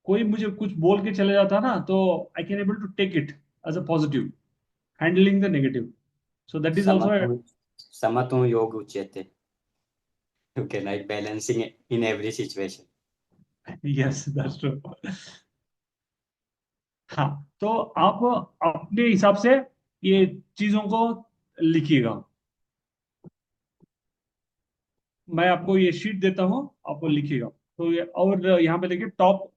कोई मुझे कुछ बोल के चले जाता ना, तो I can able to take it as a positive, handling the negative, so that is also. समत्व समत्व योग उच्यते, you can like balancing in every situation. Yes, that's true. हाँ, तो आप अपने हिसाब से ये चीजों को लिखिएगा। मैं आपको ये शीट देता हूँ, आपको लिखिएगा। तो ये, और यहाँ पे देखिए, top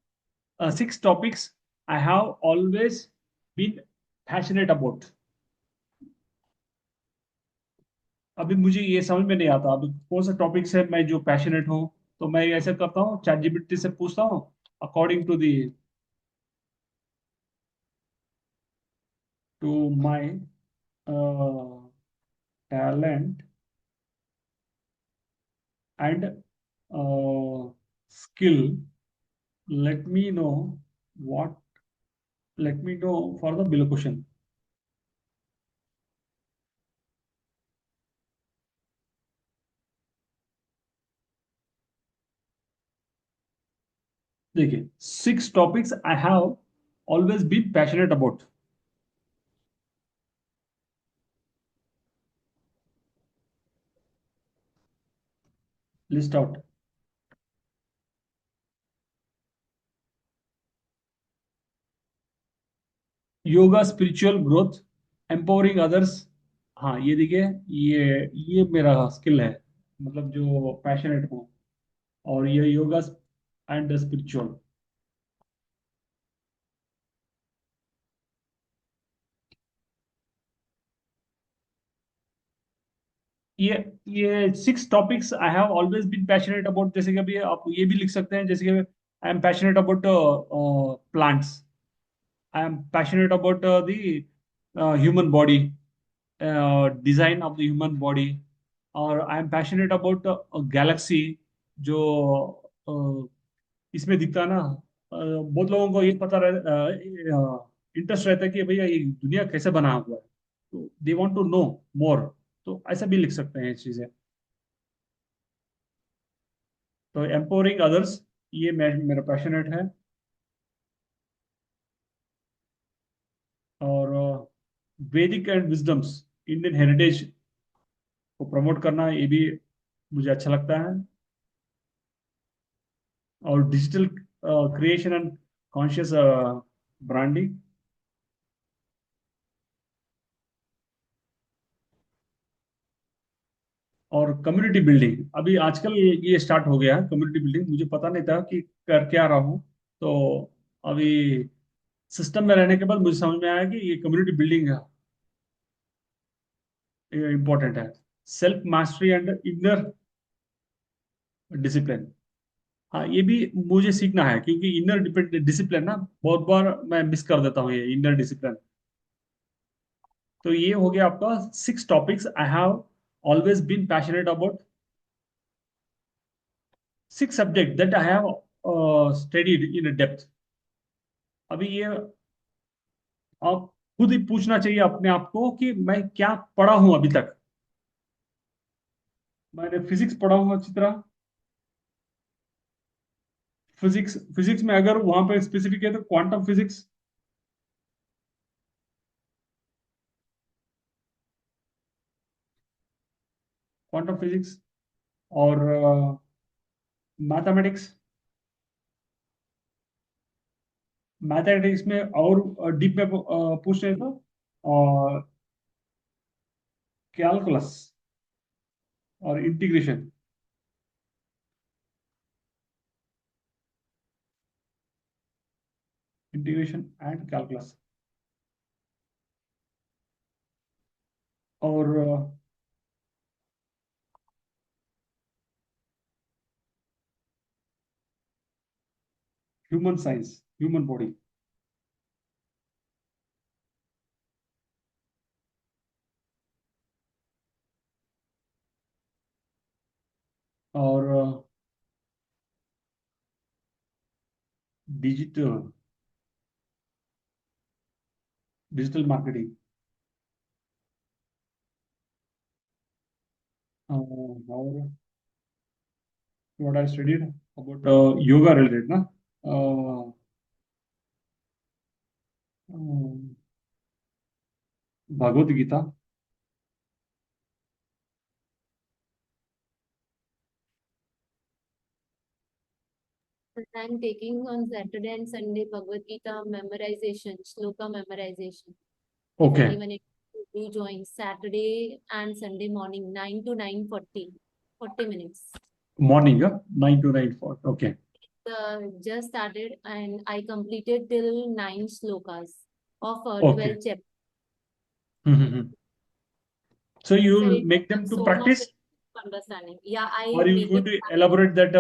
6 topics I have always been passionate about. अभी मुझे ये समझ में नहीं आता अभी कौन सा टॉपिक से मैं जो पैशनेट हूँ। तो मैं ऐसे करता हूँ, चैट जीपीटी से पूछता हूँ according to my talent and skill, let me know what let me know for the below question. देखिए, 6 topics I have always been passionate about. List out. Yoga, spiritual growth, empowering others. हाँ, ये देखिए, ये मेरा skill है, मतलब जो passionate हूँ। और ये योगा एंड स्पिरिचुअल, ये 6 topics I have always been passionate about. जैसे कि अभी आप ये भी लिख सकते हैं, जैसे कि I am passionate about plants, I am passionate about the human body, design of the human body. और I am passionate about galaxy, जो इसमें दिखता है ना। बहुत लोगों को ये पता रह इंटरेस्ट रहता है कि भैया ये दुनिया कैसे बना हुआ है, तो दे वांट टू नो मोर। तो ऐसा भी लिख सकते हैं ये चीजें। तो एम्पावरिंग अदर्स, ये मेरा पैशनेट है। और वैदिक एंड विजडम्स, इंडियन हेरिटेज को प्रमोट करना, ये भी मुझे अच्छा लगता है। और digital creation and conscious branding. और कम्युनिटी बिल्डिंग, अभी आजकल ये स्टार्ट हो गया है कम्युनिटी बिल्डिंग। मुझे पता नहीं था कि कर क्या रहा हूँ। तो अभी सिस्टम में रहने के बाद मुझे समझ में आया कि ये कम्युनिटी बिल्डिंग इंपॉर्टेंट है। Self mastery and inner discipline. हाँ, ये भी मुझे सीखना है, क्योंकि इनर डिसिप्लिन ना बहुत बार मैं मिस कर देता हूँ, ये इनर डिसिप्लिन। तो ये हो गया आपका 6 topics I have always been passionate about, 6 subject that I have studied in depth. अभी ये आप खुद ही पूछना चाहिए अपने आप को कि मैं क्या पढ़ा हूं अभी तक। मैंने फिजिक्स पढ़ा हूं अच्छी तरह। फिजिक्स में अगर वहां पे स्पेसिफिक है तो क्वांटम फिजिक्स, क्वांटम फिजिक्स। और मैथमेटिक्स, मैथमेटिक्स में और डीप में पूछ रहे तो कैलकुलस, और इंटीग्रेशन, इंटीग्रेशन एंड कैलकुलस, और ह्यूमन साइंस, ह्यूमन बॉडी, और डिजिटल डिजिटल मार्केटिंग, और what I studied about yoga related ना, Bhagavad Gita, I'm taking on Saturday and Sunday Bhagavad Gita memorization, shloka memorization. If okay, anyone do join Saturday and Sunday morning 9 to 9:40, 40 minutes. Morning 9 to 9 4, okay, Just started and I completed till 9 slokas of Okay. 12 chapters. So you Sir, will it make was them to so much practice, understanding. Yeah, I or you make going it. to elaborate that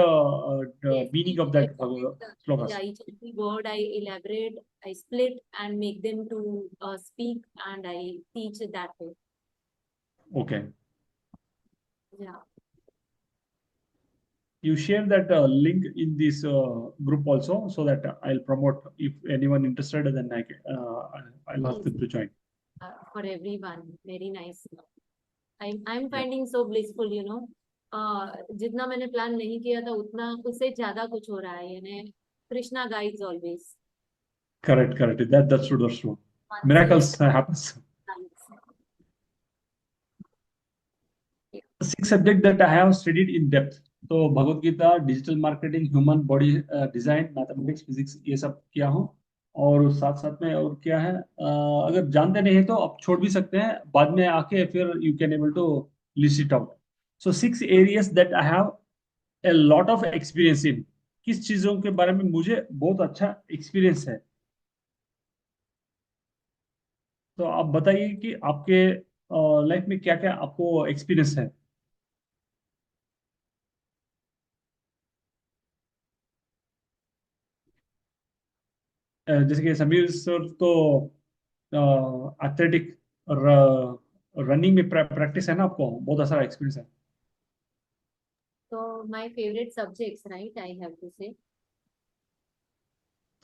Yes, meaning each of that slokas? yeah, each and every word I elaborate, I split and make them to speak, and I teach it that way. Okay. Yeah. You share that link in this group also, so that I'll promote. If anyone interested, then I'll ask them to join. For everyone, very nice. I'm finding so blissful, you know. जितना मैंने plan नहीं किया था उतना उससे ज्यादा कुछ हो रहा है, यानी Krishna guides always. Correct, correct. That's true. That's true. Miracles happens. Six subjects that I have studied in depth. तो Bhagavad Gita, digital marketing, human body design, mathematics, physics, ये सब किया हूँ. और साथ साथ में और क्या है, अगर जानते नहीं है तो आप छोड़ भी सकते हैं, बाद में आके फिर you can able to list it out. So 6 areas that I have a lot of experience in. किस चीजों के बारे में मुझे बहुत अच्छा एक्सपीरियंस है. तो आप बताइए कि आपके लाइफ में क्या क्या आपको एक्सपीरियंस है. जैसे कि समीर सर तो एथलेटिक रनिंग में प्रैक्टिस है ना, आपको बहुत सारा एक्सपीरियंस है. So my favorite subjects, right? I have to say.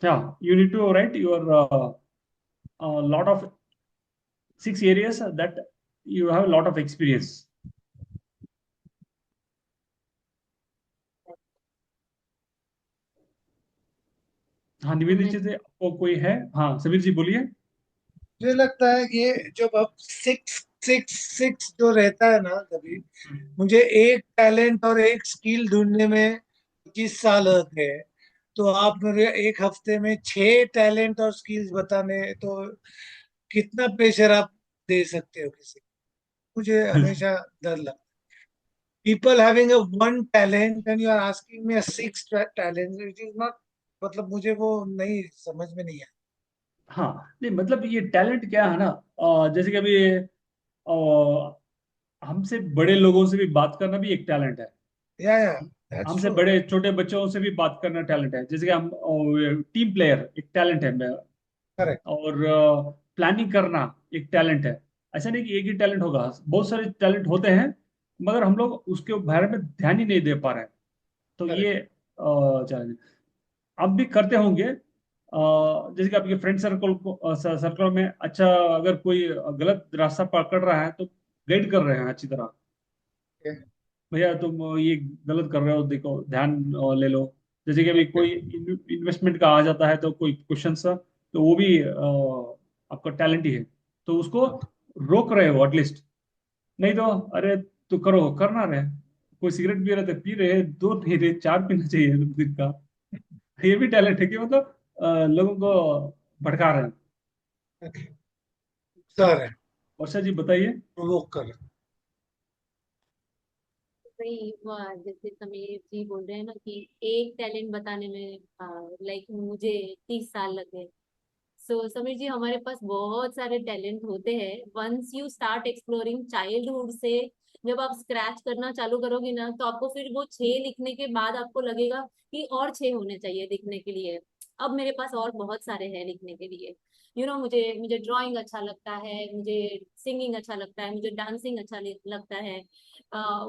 Yeah, you need to write your lot of 6 areas that you have a lot of experience. हाँ, निवेदित जी आपको कोई है? हाँ, समीर जी बोलिए. मुझे लगता है कि ये जब अब 6 6 6 जो रहता है ना, कभी मुझे एक टैलेंट और एक स्किल ढूंढने में 25 साल होते हैं, तो आप मुझे एक हफ्ते में 6 टैलेंट और स्किल्स बताने, तो कितना प्रेशर आप दे सकते हो किसी को? मुझे हमेशा डर लगता है. People having a one talent and you are asking me 6 talent, it is not, मतलब मुझे वो नहीं समझ में नहीं आया. हाँ, नहीं मतलब ये टैलेंट क्या है ना, जैसे कि अभी हमसे बड़े लोगों से भी बात करना भी एक टैलेंट है. या दैट्स हमसे ट्रू. बड़े छोटे बच्चों से भी बात करना टैलेंट है. जैसे कि हम टीम प्लेयर एक टैलेंट है. करेक्ट. और प्लानिंग करना एक टैलेंट है. ऐसा नहीं कि एक ही टैलेंट होगा, बहुत सारे टैलेंट होते हैं, मगर हम लोग उसके बारे में ध्यान ही नहीं दे पा रहे हैं. तो ये करेक्ट. चैलेंज आप भी करते होंगे. जैसे कि आपके फ्रेंड सर्कल को सर्कल में अच्छा, अगर कोई गलत रास्ता पकड़ रहा है तो गाइड कर रहे हैं अच्छी तरह, भैया तुम ये गलत कर रहे हो, देखो ध्यान ले लो. जैसे कि अभी कोई इन्वेस्टमेंट का आ जाता है तो कोई क्वेश्चन सा, तो वो भी आपका टैलेंट ही है. तो उसको रोक रहे हो एटलीस्ट. नहीं तो अरे तो करो, करना रहे. कोई सिगरेट पी रहे तो पी रहे, दो नहीं रहे, चार पीना चाहिए दिन का. ये भी टैलेंट है कि मतलब लोगों को भड़का रहे हैं. सर है, वर्षा जी बताइए. प्रोवोक कर. वही जैसे समीर जी बोल रहे हैं ना कि एक टैलेंट बताने में लाइक मुझे 30 साल लग गए। सो समीर जी हमारे पास बहुत सारे टैलेंट होते हैं। Once you start exploring childhood से जब आप स्क्रैच करना चालू करोगे ना, तो आपको फिर वो 6 लिखने के बाद आपको लगेगा कि और 6 होने चाहिए लिखने के लिए। अब मेरे पास और बहुत सारे हैं लिखने के लिए। मुझे मुझे ड्राइंग अच्छा लगता है, मुझे सिंगिंग अच्छा लगता है, मुझे डांसिंग अच्छा लगता है।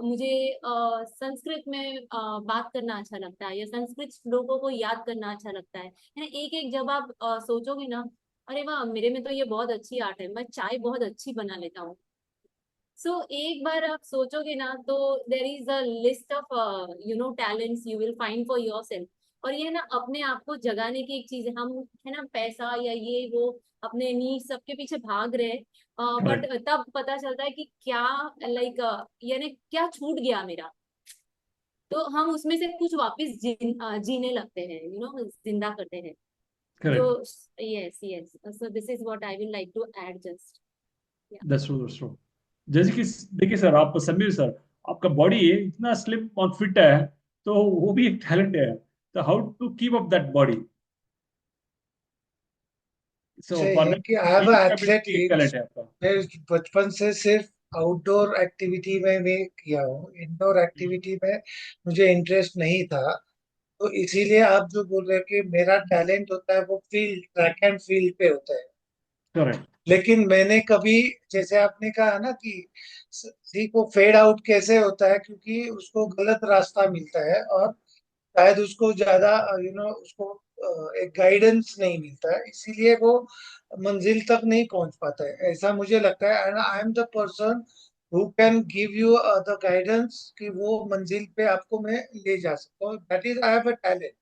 मुझे संस्कृत में बात करना अच्छा लगता है, या संस्कृत श्लोकों को याद करना अच्छा लगता है ना। एक एक जब आप सोचोगे ना, अरे वाह मेरे में तो ये बहुत अच्छी आर्ट है, मैं चाय बहुत अच्छी बना लेता हूँ। सो एक बार आप सोचोगे ना, तो there is a list of talents you will find for your self. और ये ना अपने आप को जगाने की एक चीज है। हम है ना पैसा या ये वो अपने नीड सबके पीछे भाग रहे हैं, बट करेक्ट। तब पता चलता है कि क्या लाइक यानी क्या छूट गया मेरा। तो हम उसमें से कुछ वापस जीने लगते हैं, जिंदा करते हैं। जो correct. Yes yes, so this is what I will like to add just. That's true, that's true. जैसे कि देखिए सर, आप समीर सर, आपका बॉडी है इतना स्लिम और फिट है, तो वो भी एक टैलेंट है। तो how to keep up that body? So ऐसे फॉर है दैट कि आई हैव जिम एथलेट एक लीग्स। टैलेंट है आपका। मैं बचपन से सिर्फ आउटडोर एक्टिविटी में भी किया हूँ, इंडोर एक्टिविटी में मुझे इंटरेस्ट नहीं था। तो इसीलिए आप जो बोल रहे हैं कि मेरा टैलेंट होता है वो फील्ड, ट्रैक एंड फील्ड पे होता है। करेक्ट। लेकिन मैंने कभी, जैसे आपने कहा ना कि किसी को फेड आउट कैसे होता है, क्योंकि उसको गलत रास्ता मिलता है और शायद उसको ज्यादा उसको एक गाइडेंस नहीं मिलता है, इसीलिए वो मंजिल तक नहीं पहुंच पाता है, ऐसा मुझे लगता है। And I am the person who can give you the guidance कि वो मंजिल पे आपको मैं ले जा सकता हूँ। That is I have a talent. The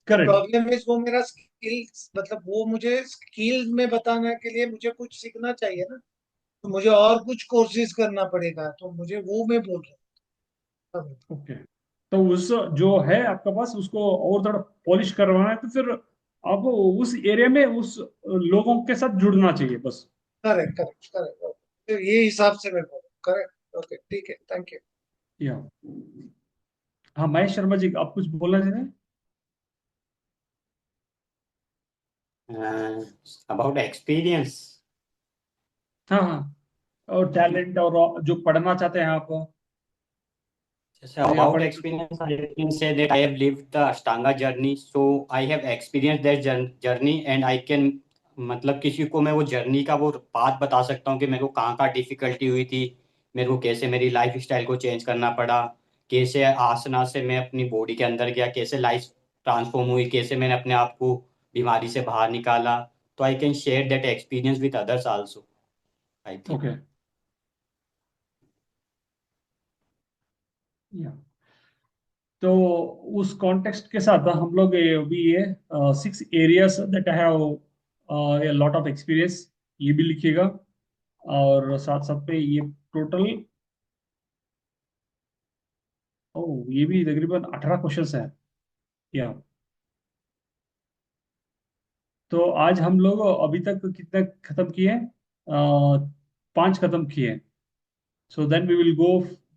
correct. Problem is वो मेरा स्किल, मतलब वो मुझे स्किल में बताने के लिए मुझे कुछ सीखना चाहिए ना, तो मुझे और कुछ कोर्सेज करना पड़ेगा, तो मुझे वो मैं बोल रहा हूँ। ओके। तो उस जो है आपके पास उसको और थोड़ा पॉलिश करवाना है, तो फिर आपको उस एरिया में उस लोगों के साथ जुड़ना चाहिए बस। करेक्ट करेक्ट करेक्ट, ये हिसाब से मैं बोल रहा हूँ। करेक्ट, ओके, ठीक है, थैंक यू। या हाँ, महेश शर्मा जी, आप कुछ बोलना चाहते हैं? About experience. हाँ हाँ। और टैलेंट, और जो पढ़ना चाहते हैं आप, So या about पढ़। experience, I can say that I have lived the Ashtanga journey, so I have experienced that journey, and I can मतलब किसी को मैं वो जर्नी का वो बात बता सकता हूँ कि मेरे को कहाँ कहाँ डिफिकल्टी हुई थी, मेरे को कैसे मेरी लाइफ स्टाइल को चेंज करना पड़ा, कैसे आसना से मैं अपनी बॉडी के अंदर गया, कैसे लाइफ ट्रांसफॉर्म हुई, कैसे मैंने अपने आप को बीमारी से बाहर निकाला। तो I can share that experience with others also, I think. Okay. या तो उस कॉन्टेक्स्ट के साथ हम लोग ये 6 areas that I have a lot of experience, ये भी लिखिएगा। और साथ साथ पे ये टोटल, ओ, ये भी तकरीबन 18 क्वेश्चंस हैं। या तो आज हम लोग अभी तक कितने खत्म किए हैं? 5 खत्म किए हैं। So then we will go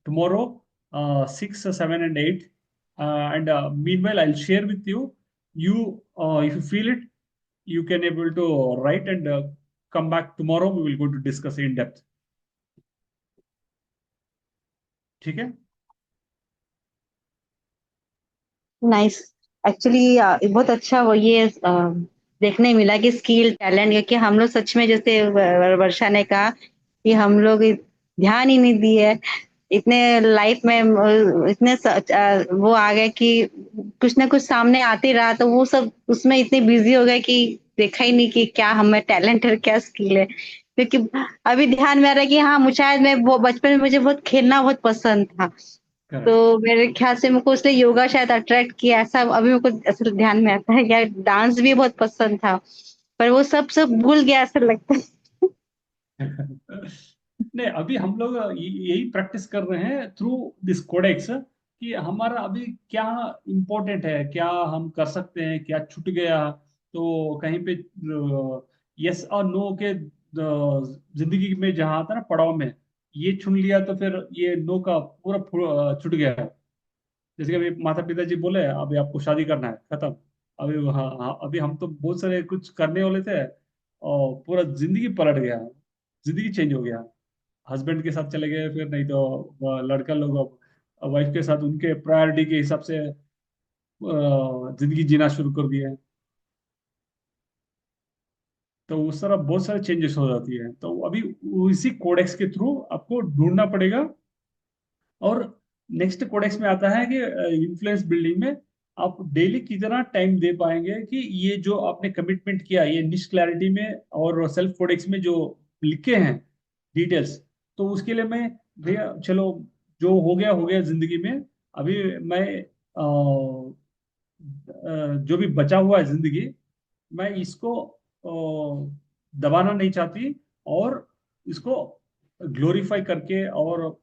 tomorrow, 6, 7, and 8. And meanwhile, I'll share with you. You, if you feel it, you can able to write and come back tomorrow. We will go to discuss in depth. ठीक है? Nice. Actually बहुत अच्छा वो ये देखने मिला कि skill talent, क्योंकि हम लोग सच में जैसे वर्षा ने कहा कि हम लोग ध्यान ही नहीं दिए इतने लाइफ में, इतने वो आ गए कि कुछ ना कुछ सामने आते रहा, तो वो सब उसमें इतने बिजी हो गए कि देखा ही नहीं कि क्या हमें टैलेंट है, क्या स्किल है। क्योंकि अभी ध्यान में आ रहा है कि हाँ, शायद मैं वो बचपन में मुझे बहुत खेलना बहुत पसंद था, तो Correct. मेरे ख्याल से मुझको इसलिए योगा शायद अट्रैक्ट किया, ऐसा अभी मेरे को असल ध्यान में आता है। या डांस भी बहुत पसंद था, पर वो सब सब भूल गया ऐसा लगता है। नहीं, अभी हम लोग यही प्रैक्टिस कर रहे हैं थ्रू दिस कोडेक्स, कि हमारा अभी क्या इम्पोर्टेंट है, क्या हम कर सकते हैं, क्या छूट गया। तो कहीं पे यस और नो के जिंदगी में जहाँ आता है ना पड़ाव में, ये चुन लिया तो फिर ये नो का पूरा छूट गया है। जैसे कि अभी माता पिता जी बोले अभी आपको शादी करना है, खत्म। अभी हाँ हाँ, अभी हम तो बहुत सारे कुछ करने वाले थे और पूरा जिंदगी पलट गया, जिंदगी चेंज हो गया। हस्बैंड के साथ चले गए, फिर नहीं तो लड़का लोग वाइफ के साथ उनके प्रायोरिटी के हिसाब से जिंदगी जीना शुरू कर दिया है। तो उस तरह बहुत सारे चेंजेस हो जाती है। तो अभी इसी कोडेक्स के थ्रू आपको ढूंढना पड़ेगा। और नेक्स्ट कोडेक्स में आता है कि इन्फ्लुएंस बिल्डिंग में आप डेली कितना टाइम दे पाएंगे कि ये जो आपने कमिटमेंट किया, ये निश क्लैरिटी में और सेल्फ कोडेक्स में जो लिखे हैं डिटेल्स, तो उसके लिए मैं भैया चलो, जो हो गया जिंदगी में। अभी मैं जो भी बचा हुआ है जिंदगी, मैं इसको दबाना नहीं चाहती, और इसको ग्लोरीफाई करके और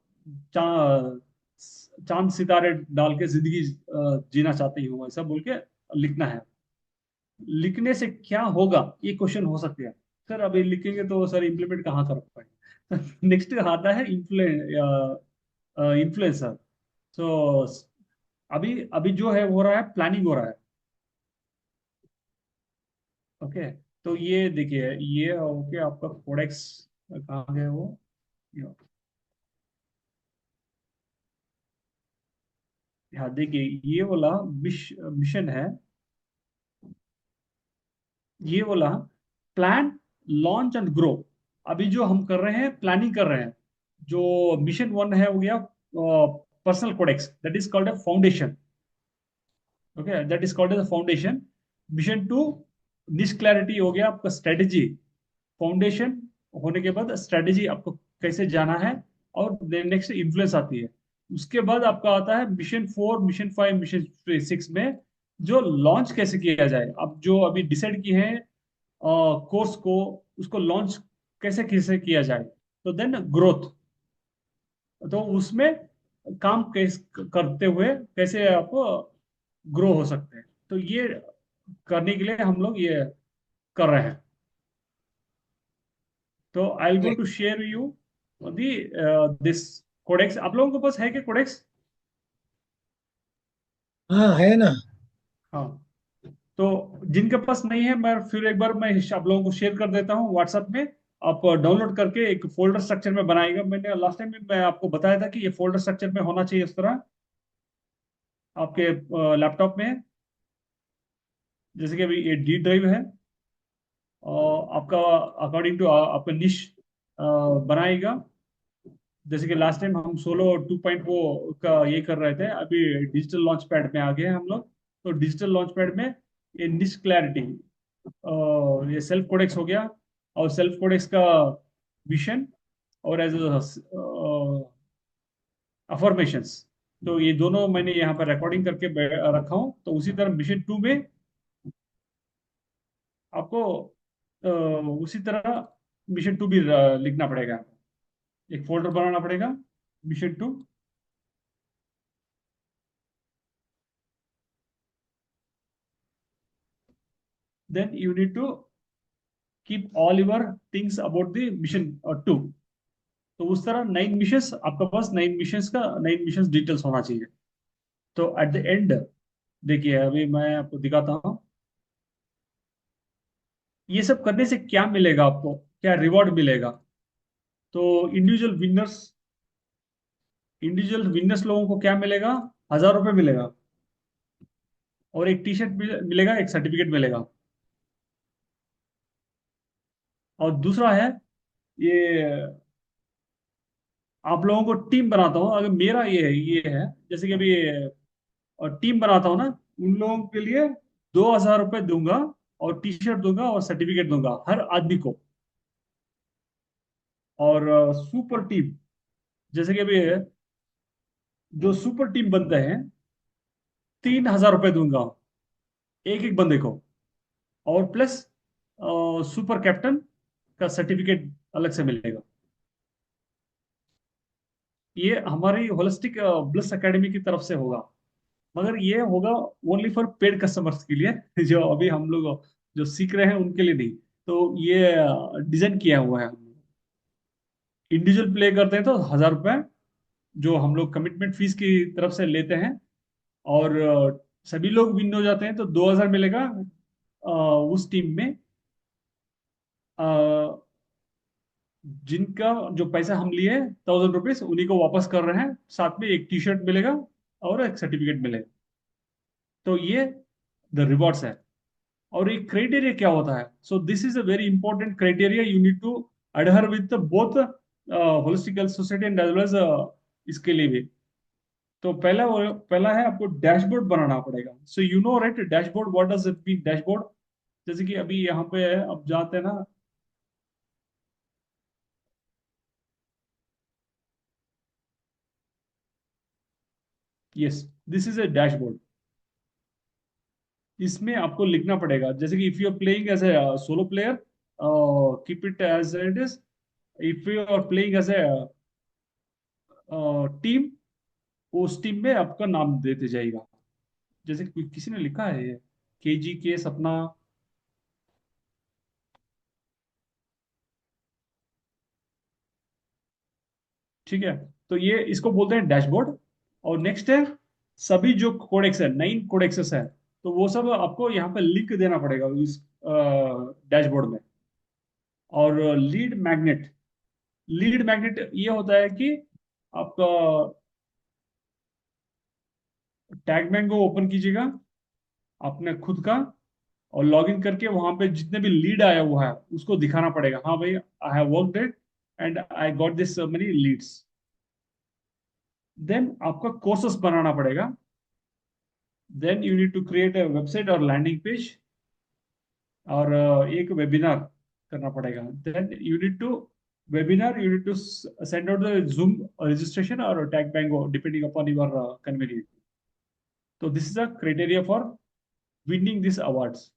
चा, चांद सितारे डाल के जिंदगी जीना चाहती हूँ, ऐसा बोल के लिखना है। लिखने से क्या होगा, ये क्वेश्चन हो सकते हैं सर। अभी लिखेंगे तो सर इम्प्लीमेंट कहाँ कर पाएंगे। नेक्स्ट आता है इन्फ्लुएंसर। तो अभी अभी जो है हो रहा है, प्लानिंग हो रहा है। ओके, तो ये देखिए, ये ओके आपका कोडेक्स कहाँ गया वो। ये- हाँ देखिए, ये वाला मिशन है, ये वाला प्लान, लॉन्च एंड ग्रो। अभी जो हम कर रहे हैं, प्लानिंग कर रहे हैं। जो मिशन वन है हो गया personal codex, that is called a foundation. Okay, that is called as foundation. Mission to niche clarity हो गया आपका स्ट्रेटेजी। फाउंडेशन होने के बाद स्ट्रेटेजी आपको कैसे जाना है, और नेक्स्ट इन्फ्लुएंस आती है। उसके बाद आपका आता है mission for, mission five, mission six में जो लॉन्च कैसे किया जाए। अब जो अभी डिसाइड किए हैं कोर्स को, उसको लॉन्च कैसे कैसे किया जाए। तो देन ग्रोथ, तो उसमें काम कैसे करते हुए कैसे आप ग्रो हो सकते हैं। तो ये करने के लिए हम लोग ये कर रहे हैं। तो I am going Great. To share you the this codex. आप लोगों के पास है क्या कोडेक्स? हाँ है ना। हाँ, तो जिनके पास नहीं है, मैं फिर एक बार मैं आप लोगों को शेयर कर देता हूँ व्हाट्सएप में। आप डाउनलोड करके एक फोल्डर स्ट्रक्चर में बनाएगा। मैंने लास्ट टाइम में मैं आपको बताया था कि ये फोल्डर स्ट्रक्चर में होना चाहिए इस तरह आपके लैपटॉप में। जैसे कि अभी ये डी ड्राइव है, और आपका अकॉर्डिंग टू आपका निश बनाएगा। जैसे कि लास्ट टाइम हम सोलो 2.0 का ये कर रहे थे, अभी डिजिटल लॉन्च पैड में आ गए हैं हम लोग। तो डिजिटल लॉन्च पैड में ये निश क्लैरिटी, ये सेल्फ कोडेक्स हो गया, और सेल्फ कोडेक्स का विशन, और एज अफर्मेशंस। तो ये दोनों मैंने यहाँ पर रिकॉर्डिंग करके रखा हूँ। तो उसी तरह मिशन टू में आपको उसी तरह मिशन टू भी लिखना पड़ेगा। एक फोल्डर बनाना पड़ेगा, mission two. Then you need to keep all your things about the mission two. तो उस तरह 9 मिशंस आपके पास, 9 मिशंस का 9 मिशंस डिटेल्स होना चाहिए। तो एट द एंड देखिए, अभी मैं आपको दिखाता हूँ ये सब करने से क्या मिलेगा, आपको क्या रिवॉर्ड मिलेगा। तो इंडिविजुअल विनर्स लोगों को क्या मिलेगा, 1000 रुपये मिलेगा, और एक टी शर्ट मिलेगा, एक सर्टिफिकेट मिलेगा। और दूसरा है ये, आप लोगों को टीम बनाता हूँ। अगर मेरा ये है जैसे कि अभी टीम बनाता हूँ ना, उन लोगों के लिए 2000 रुपये दूंगा, और टी शर्ट दूंगा, और सर्टिफिकेट दूंगा हर आदमी को। और सुपर टीम, जैसे कि अभी जो सुपर टीम बनते हैं, 3000 रुपये दूंगा एक एक बंदे को, और प्लस सुपर कैप्टन का सर्टिफिकेट अलग से मिलेगा। ये हमारी होलिस्टिक ब्लिस एकेडमी की तरफ से होगा, मगर ये होगा ओनली फॉर पेड कस्टमर्स के लिए। जो अभी हम लोग जो सीख रहे हैं उनके लिए नहीं। तो ये डिजाइन किया हुआ है हमने। इंडिविजुअल प्ले करते हैं तो 1,000 रुपए जो हम लोग कमिटमेंट फीस की तरफ से लेते हैं, और सभी लोग विन हो जाते हैं तो 2,000 मिलेगा उस टीम में। अ, जिनका जो पैसा हम लिए 1,000 रुपीज उन्हीं को वापस कर रहे हैं, साथ में एक टी शर्ट मिलेगा और एक सर्टिफिकेट मिलेगा। तो ये द रिवॉर्ड्स है। और एक क्राइटेरिया क्या होता है, so this is a very important criteria, you need to adhere with both holistical society and as well as इसके लिए भी। तो पहला है आपको डैशबोर्ड बनाना पड़ेगा। So you know right dashboard, what does it mean dashboard? जैसे कि अभी यहाँ पे है, अब जाते हैं ना, yes, this is a dashboard. इसमें आपको लिखना पड़ेगा, जैसे कि if you are playing as a solo player, keep it as it is. If you are playing as a team, उस टीम में आपका नाम देते जाएगा। जैसे कि किसी ने लिखा है के सपना, ठीक है। तो ये इसको बोलते हैं डैशबोर्ड। और नेक्स्ट है सभी जो कोडेक्स है, 9 कोडेक्सेस है, तो वो सब आपको यहाँ पे लिंक देना पड़ेगा इस डैशबोर्ड में। और लीड मैग्नेट ये होता है कि आपका टैग मैंगो ओपन कीजिएगा अपने खुद का, और लॉग इन करके वहां पे जितने भी लीड आया हुआ है उसको दिखाना पड़ेगा, हाँ भाई I have worked it and I got this many leads. Then आपका कोर्सेस बनाना पड़ेगा। Then you need to create a website और लैंडिंग पेज, और एक वेबिनार करना पड़ेगा। Then you need to send out the Zoom registration और tag बैंगो डिपेंडिंग अपॉन योर कन्वीनियंस। तो this is a criteria for winning this awards.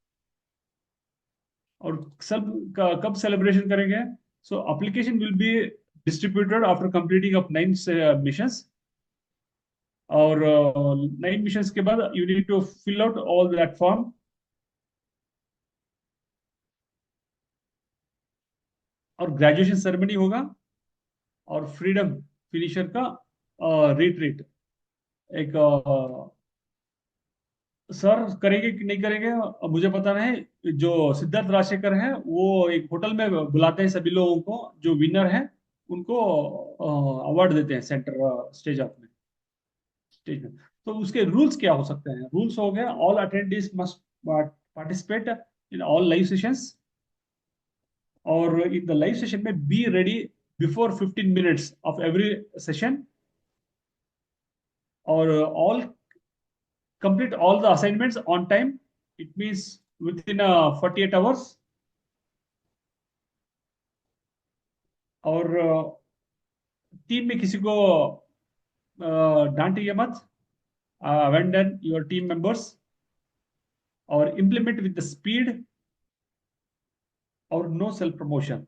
और सब कब सेलिब्रेशन करेंगे? So application will be distributed after completing of 9 missions. और 9 missions के बाद you need to fill out all that form. और graduation ceremony होगा, और फ्रीडम फिनिशर का रिट्रीट एक सर करेंगे कि नहीं करेंगे मुझे पता नहीं। जो सिद्धार्थ राजशेखर हैं वो एक होटल में बुलाते हैं सभी लोगों को, जो विनर हैं उनको अवार्ड देते हैं सेंटर स्टेज में। तो उसके रूल्स क्या हो सकते हैं? रूल्स हो गया, all attendees must participate in all live sessions, और इन द लाइव सेशन में be ready before 15 minutes of every session, और all complete all the assignments on time, it means within 48 hours। और team में किसी को डांटिए मत, abandon your team members, और implement with the speed, और no self promotion.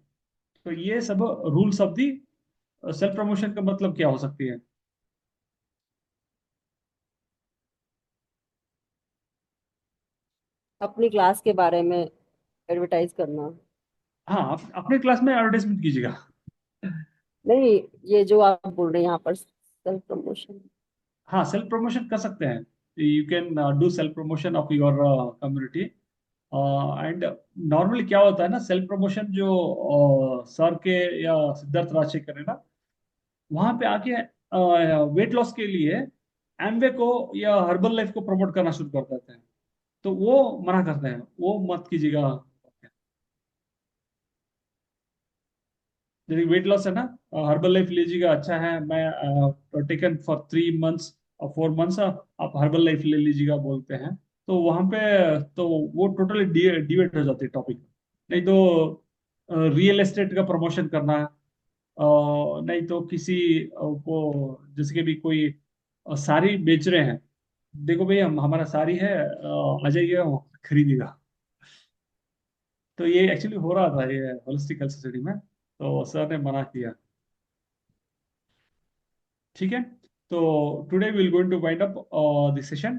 तो ये सब rules of the self promotion का मतलब क्या हो सकती है? अपनी क्लास के बारे में एडवर्टाइज करना। हाँ, अपने क्लास में एडवर्टाइजमेंट कीजिएगा। नहीं, ये जो आप बोल रहे हैं यहाँ पर सेल्फ प्रमोशन। हाँ, सेल्फ प्रमोशन कर सकते हैं। You can do self promotion of your community. And normally क्या होता है ना, सेल्फ प्रमोशन जो सर के या सिद्धार्थ राजशेखर है ना, वहां पे आके वेट लॉस के लिए एमवे को या हर्बल लाइफ को प्रमोट करना शुरू कर देते हैं। तो वो मना करते हैं, वो मत कीजिएगा। जैसे वेट लॉस है ना, हर्बल लाइफ लीजिएगा, अच्छा है, मैं टेकन फॉर 3 मंथ्स और 4 मंथ्स, आप हर्बल लाइफ ले लीजिएगा बोलते हैं। तो वहां पे तो वो टोटली डिवेट हो जाती है टॉपिक। नहीं तो रियल एस्टेट का प्रमोशन करना है, नहीं तो किसी को जैसे कि भी कोई साड़ी बेच रहे हैं, देखो भाई हम हमारा साड़ी है, आ जाइए खरीदिएगा। तो ये एक्चुअली हो रहा था ये होलिस्टिक हेल्थ सोसाइटी में, तो सर ने मना किया। ठीक है, तो today we will going to wind up this session.